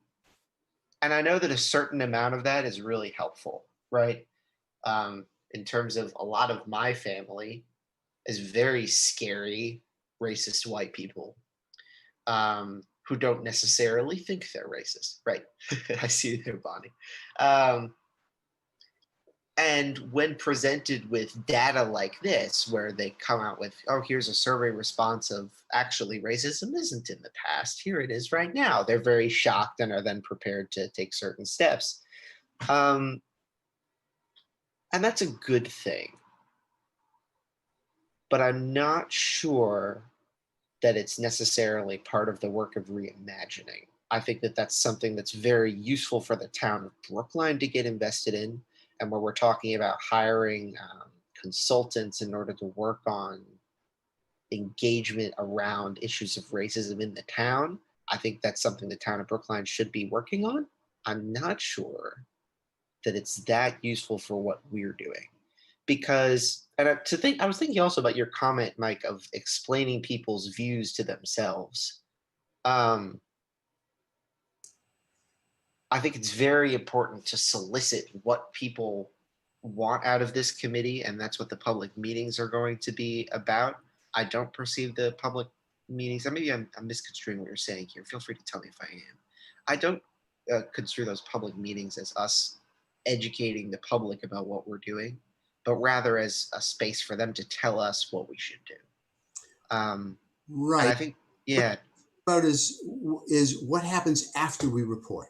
I know that a certain amount of that is really helpful, right? In terms of a lot of my family is very scary, racist white people who don't necessarily think they're racist, right? I see you there, Bonnie. And when presented with data like this, where they come out with, oh, here's a survey response of actually racism isn't in the past, here it is right now, they're very shocked and are then prepared to take certain steps. And that's a good thing. But I'm not sure that it's necessarily part of the work of reimagining. I think that that's something that's very useful for the town of Brookline to get invested in, and where we're talking about hiring consultants in order to work on engagement around issues of racism in the town. I think that's something the town of Brookline should be working on. I'm not sure that it's that useful for what we're doing. Because, and I was thinking also about your comment, Mike, of explaining people's views to themselves. I think it's very important to solicit what people want out of this committee, and that's what the public meetings are going to be about. I don't perceive the public meetings, and maybe I'm misconstruing what you're saying here. Feel free to tell me if I am. I don't construe those public meetings as us educating the public about what we're doing, but rather as a space for them to tell us what we should do. Right. And I think, yeah. About is what happens after we report.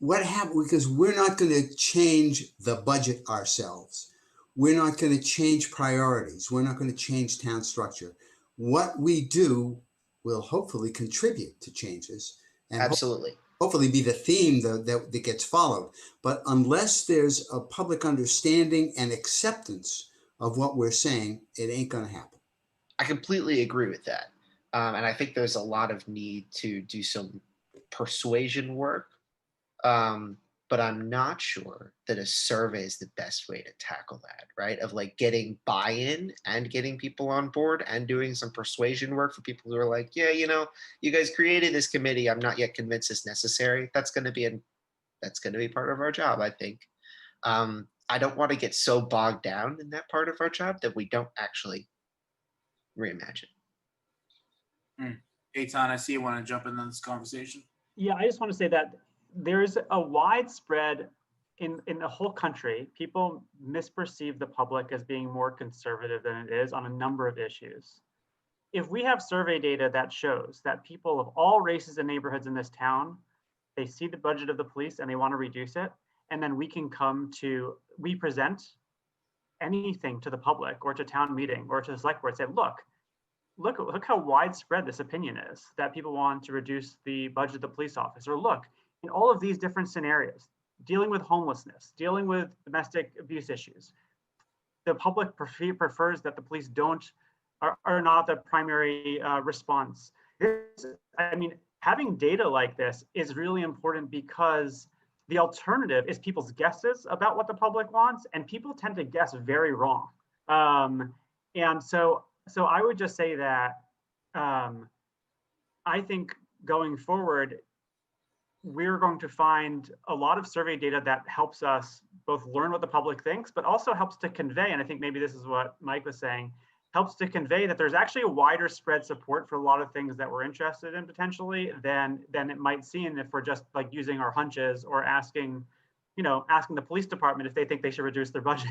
What happens, because we're not going to change the budget ourselves. We're not going to change priorities. We're not going to change town structure. What we do will hopefully contribute to changes and absolutely hopefully be the theme that gets followed. But unless there's a public understanding and acceptance of what we're saying, it ain't going to happen. I completely agree with that. And I think there's a lot of need to do some persuasion work. But I'm not sure that a survey is the best way to tackle that, right? Of like getting buy-in and getting people on board and doing some persuasion work for people who are like, yeah, you know, you guys created this committee. I'm not yet convinced it's necessary. That's going to be part of our job, I think. I don't want to get so bogged down in that part of our job that we don't actually reimagine. Eitan, I see you want to jump into this conversation. Yeah, I just want to say that there's a widespread in the whole country, people misperceive the public as being more conservative than it is on a number of issues. If we have survey data that shows that people of all races and neighborhoods in this town, they see the budget of the police and they want to reduce it, and then we present anything to the public or to town meeting or to the select board, say, look how widespread this opinion is, that people want to reduce the budget of the police office, or look, in all of these different scenarios, dealing with homelessness, dealing with domestic abuse issues, the public prefers that the police are not the primary response. I mean, having data like this is really important because the alternative is people's guesses about what the public wants, and people tend to guess very wrong. And so I would just say that I think going forward, we're going to find a lot of survey data that helps us both learn what the public thinks, but also helps to convey, and I think maybe this is what Mike was saying, helps to convey that there's actually a wider spread support for a lot of things that we're interested in potentially than it might seem if we're just like using our hunches or asking the police department if they think they should reduce their budget.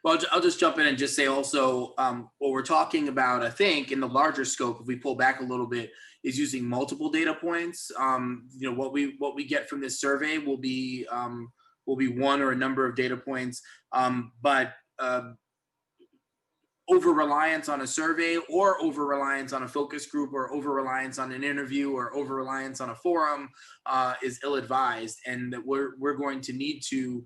Well, I'll just jump in and just say also what we're talking about, I think, in the larger scope, if we pull back a little bit, is using multiple data points. What we get from this survey will be one or a number of data points, but over-reliance on a survey or over-reliance on a focus group or over-reliance on an interview or over-reliance on a forum is ill-advised, and that we're going to need to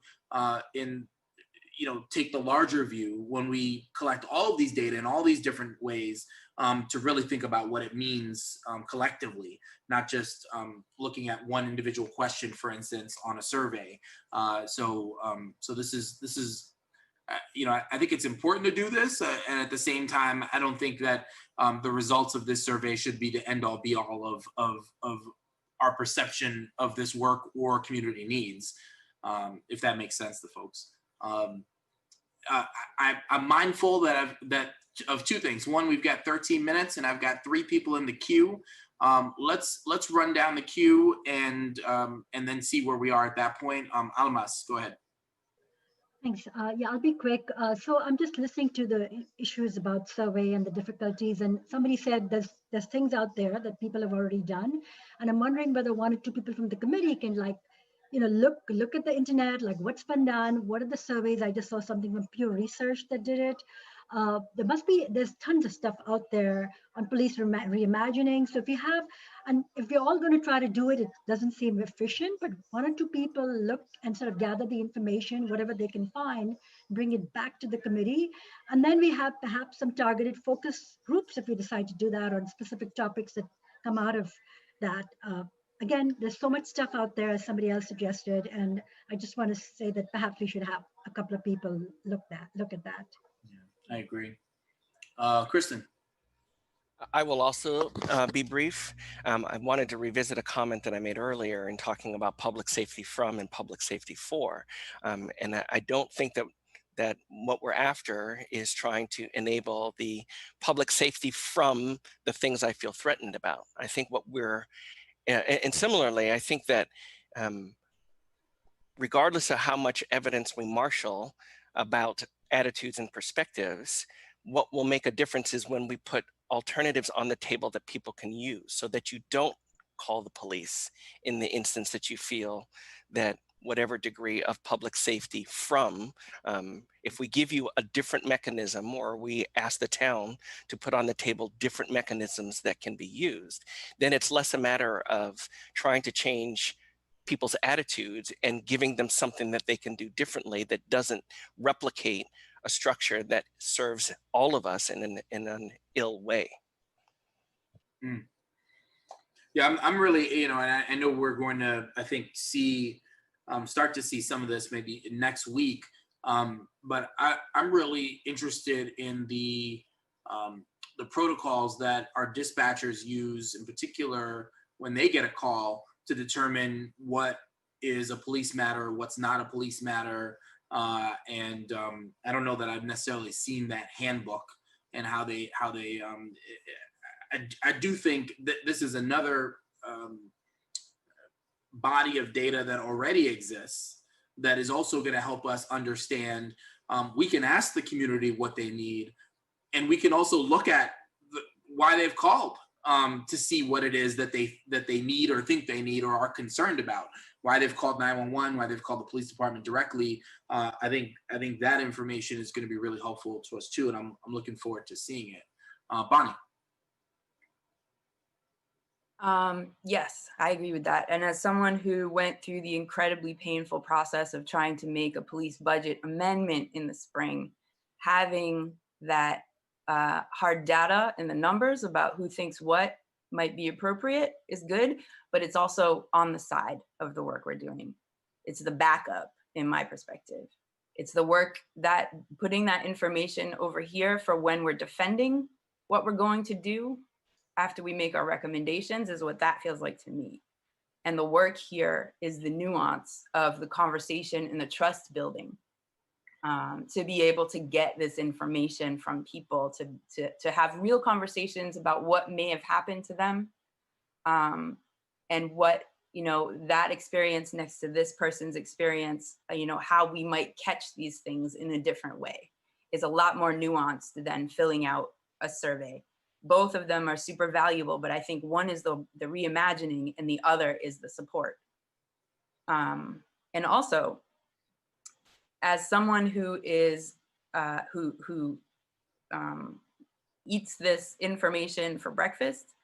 take the larger view when we collect all of these data in all these different ways, to really think about what it means collectively, not just looking at one individual question, for instance, on a survey. So this is I think it's important to do this, and at the same time, I don't think that the results of this survey should be the end all be all of our perception of this work or community needs, if that makes sense to folks. I'm mindful that of two things. One, we've got 13 minutes and I've got 3 people in the queue. Let's run down the queue and then see where we are at that point. Almas, go ahead. Thanks. Yeah, I'll be quick. So I'm just listening to the issues about survey and the difficulties, and somebody said there's things out there that people have already done, and I'm wondering whether 1 or 2 people from the committee can look at the internet, like what's been done, what are the surveys. I just saw something from Pure Research that did it. There's tons of stuff out there on police reimagining. So if we're all going to try to do it, it doesn't seem efficient, but 1 or 2 people look and sort of gather the information, whatever they can find, bring it back to the committee. And then we have perhaps some targeted focus groups if we decide to do that on specific topics that come out of that. Again, there's so much stuff out there, as somebody else suggested, and I just want to say that perhaps we should have a couple of people look at that. Yeah, I agree. Kristen. I will also be brief. I wanted to revisit a comment that I made earlier in talking about public safety from and public safety for. And I don't think that what we're after is trying to enable the public safety from the things I feel threatened about. I think what and similarly, I think that regardless of how much evidence we marshal about attitudes and perspectives, what will make a difference is when we put alternatives on the table that people can use, so that you don't call the police in the instance that you feel that whatever degree of public safety from, if we give you a different mechanism, or we ask the town to put on the table different mechanisms that can be used, then it's less a matter of trying to change people's attitudes and giving them something that they can do differently that doesn't replicate a structure that serves all of us in an ill way. Mm. Yeah, I'm really, and I know we're going to, I think, start to see some of this maybe next week. But I'm really interested in the protocols that our dispatchers use, in particular when they get a call, to determine what is a police matter, what's not a police matter. And I don't know that I've necessarily seen that handbook and how they I do think that this is another body of data that already exists that is also going to help us understand. We can ask the community what they need, and we can also look at why they've called, to see what it is that they need or think they need or are concerned about, why they've called 911, why they've called the police department directly. I think that information is going to be really helpful to us too, and I'm looking forward to seeing it. Bonnie. Yes, I agree with that. And as someone who went through the incredibly painful process of trying to make a police budget amendment in the spring, having that hard data and the numbers about who thinks what might be appropriate is good, but it's also on the side of the work we're doing. It's the backup, in my perspective. It's the work that putting that information over here for when we're defending what we're going to do after we make our recommendations is what that feels like to me. And the work here is the nuance of the conversation and the trust building, to be able to get this information from people, to have real conversations about what may have happened to them, and what, that experience next to this person's experience, how we might catch these things in a different way is a lot more nuanced than filling out a survey. Both of them are super valuable, but I think one is the reimagining and the other is the support. And also, as someone who is who eats this information for breakfast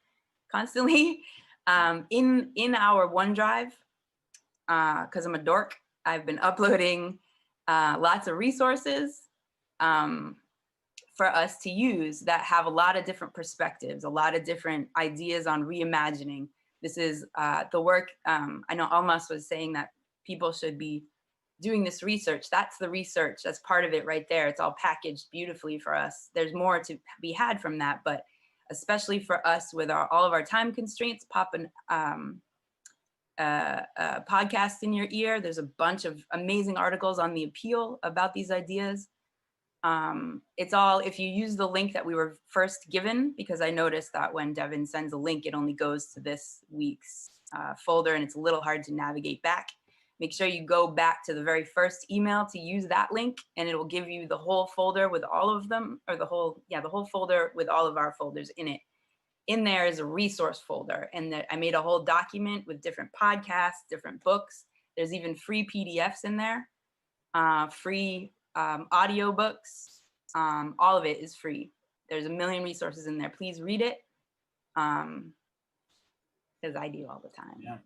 constantly, in our OneDrive, because I'm a dork, I've been uploading lots of resources for us to use that have a lot of different perspectives, a lot of different ideas on reimagining. This is the work, I know Almas was saying that people should be doing this research. That's the research, that's part of it right there. It's all packaged beautifully for us. There's more to be had from that, but especially for us with all of our time constraints, pop a podcast in your ear. There's a bunch of amazing articles on the appeal about these ideas. It's all, if you use the link that we were first given, because I noticed that when Devin sends a link, it only goes to this week's folder and it's a little hard to navigate back. Make sure you go back to the very first email to use that link, and it will give you the whole folder with all of them, or the whole folder with all of our folders in it. In there is a resource folder, and I made a whole document with different podcasts, different books. There's even free PDFs in there, free audio books. All of it is free. There's a million resources in there. Please read it, because I do all the time. Yeah.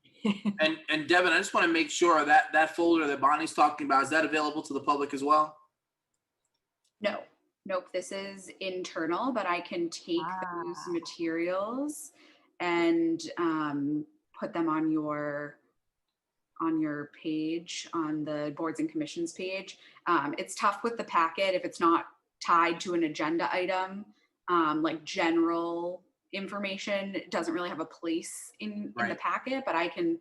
And Devin, I just want to make sure that that folder that Bonnie's talking about, is that available to the public as well? No, nope, this is internal, but I can take those materials and put them on your page, on the boards and commissions page. It's tough with the packet if it's not tied to an agenda item, like general information. It doesn't really have a place in the packet, but I can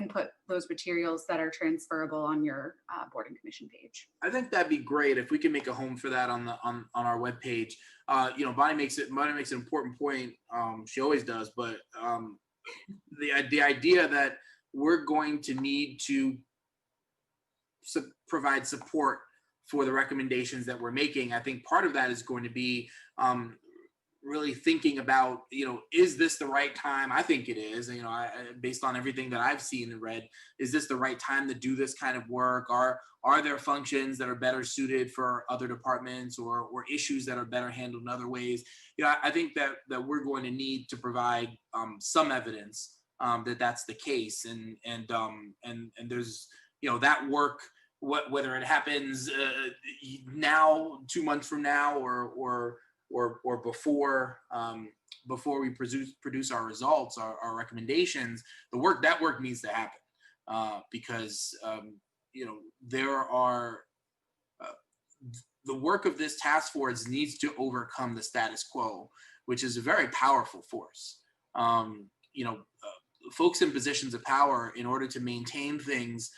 put those materials that are transferable on your board and commission page. I think that'd be great if we can make a home for that on our webpage. Bonnie makes an important point. She always does, but the idea that we're going to need to provide support for the recommendations that we're making. I think part of that is going to be really thinking about, is this the right time? I think it is, based on everything that I've seen and read, is this the right time to do this kind of work? Are there functions that are better suited for other departments, or issues that are better handled in other ways? I think that we're going to need to provide some evidence that that's the case, and there's that work, whether it happens now, 2 months from now, or before we produce our results, our recommendations, that work needs to happen, because there are the work of this task force needs to overcome the status quo, which is a very powerful force. Folks in positions of power, in order to maintain things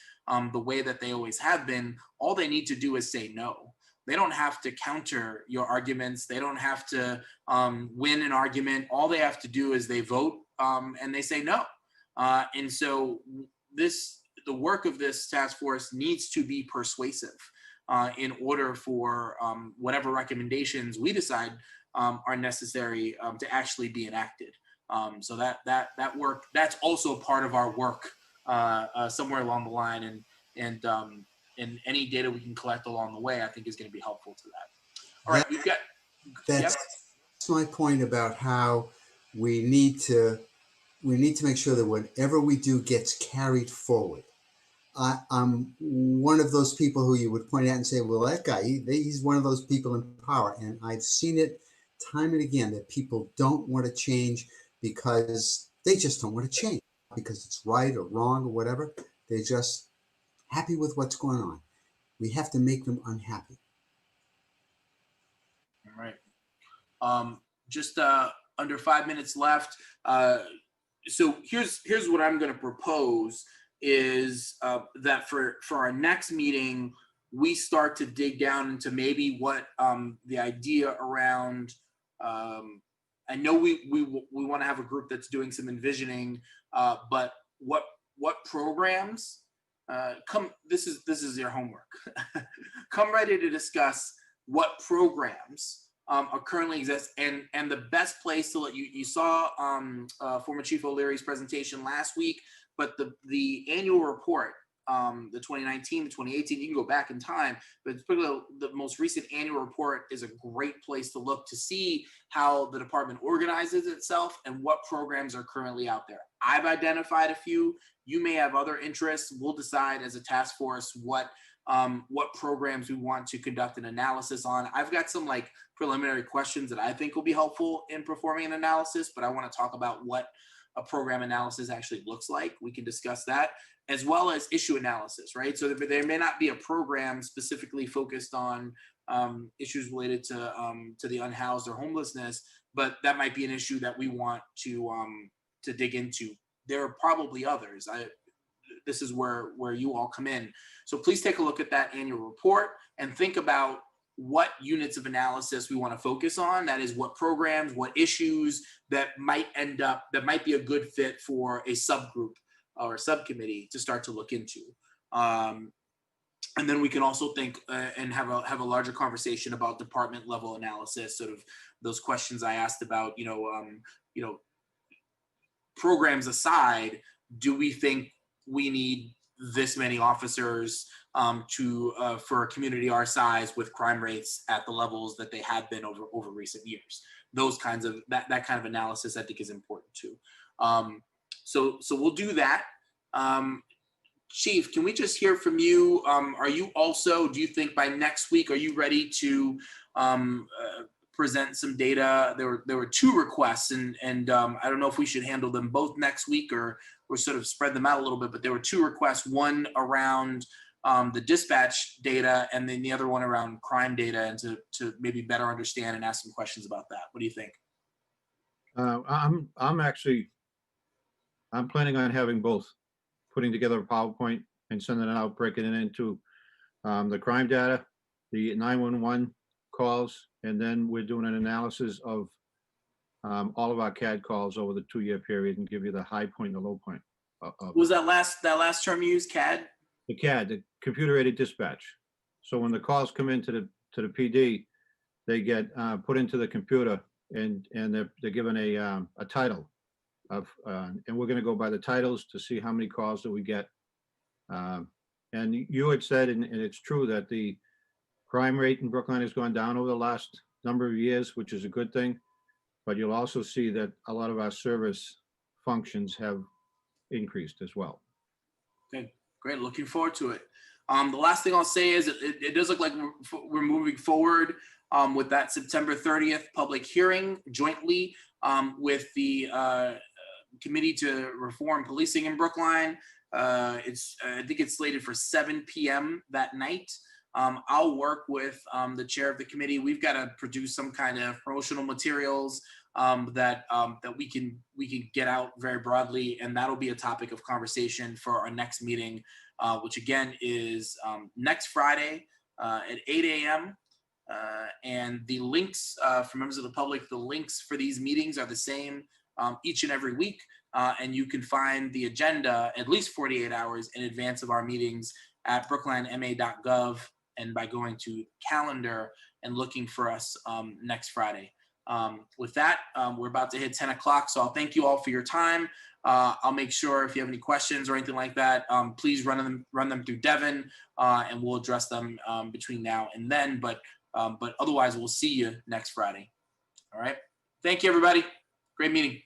the way that they always have been, all they need to do is say no. They don't have to counter your arguments. They don't have to win an argument. All they have to do is they vote and they say no. And so the work of this task force needs to be persuasive in order for whatever recommendations we decide are necessary to actually be enacted. So that work, that's also part of our work somewhere along the line, and any data we can collect along the way, I think, is going to be helpful to that. All right, we've got. That's my point about how we need to make sure that whatever we do gets carried forward. I'm one of those people who you would point out and say, well, that guy, he's one of those people in power. And I've seen it time and again that people don't want to change because they just don't want to change, because it's right or wrong or whatever. They're just happy with what's going on. We have to make them unhappy. All right. Just under 5 minutes left. So here's what I'm going to propose is that for our next meeting, we start to dig down into maybe what the idea around. I know we want to have a group that's doing some envisioning, but what programs come? This is your homework. Come ready to discuss what programs are currently exist, and the best place to let you saw former Chief O'Leary's presentation last week, but the annual report, the 2019, the 2018, you can go back in time, but particularly the most recent annual report is a great place to look to see how the department organizes itself and what programs are currently out there. I've identified a few. You may have other interests. We'll decide as a task force what what programs we want to conduct an analysis on. I've got some like preliminary questions that I think will be helpful in performing an analysis, but I want to talk about what a program analysis actually looks like. We can discuss that, as well as issue analysis, right? So there may not be a program specifically focused on issues related to the unhoused or homelessness, but that might be an issue that we want to dig into. There are probably others. This is where you all come in. So please take a look at that annual report and think about what units of analysis we want to focus on. That is, what programs, what issues that might be a good fit for a subgroup or a subcommittee to start to look into. And then we can also think and have a larger conversation about department level analysis, sort of those questions I asked about, programs aside, do we think we need this many officers for a community our size with crime rates at the levels that they have been over recent years? Those kinds of that kind of analysis I think is important too. So we'll do that. Chief, can we just hear from you? Do you think by next week, are you ready to present some data? There were 2 requests, and I don't know if we should handle them both next week or sort of spread them out a little bit, but there were 2 requests, one around the dispatch data and then the other one around crime data, and to maybe better understand and ask some questions about that. What do you think? I'm planning on having both, putting together a PowerPoint and sending it out, breaking it into the crime data, the 911 calls, and then we're doing an analysis of all of our CAD calls over the 2-year period and give you the high point and the low point. Was that last term you used, CAD? The CAD, the computer aided dispatch. So when the calls come into the PD, they get put into the computer and they're given a title of, and we're going to go by the titles to see how many calls do we get. And you had said, and it's true, that the crime rate in Brookline has gone down over the last number of years, which is a good thing. But you'll also see that a lot of our service functions have increased as well. Okay, great. Looking forward to it. The last thing I'll say is it does look like we're moving forward with that September 30th public hearing jointly with the Committee to Reform Policing in Brookline. I think it's slated for 7 p.m. that night. I'll work with the chair of the committee. We've got to produce some kind of promotional materials that we can get out very broadly, and that'll be a topic of conversation for our next meeting, which again is next Friday at 8 a.m. And the links for members of the public, the links for these meetings are the same each and every week, and you can find the agenda at least 48 hours in advance of our meetings at brooklinema.gov, and by going to calendar and looking for us next Friday. With that, we're about to hit 10 o'clock, so I'll thank you all for your time. I'll make sure if you have any questions or anything like that, please run them through Devin, and we'll address them between now and then. But otherwise, we'll see you next Friday. All right. Thank you, everybody. Great meeting.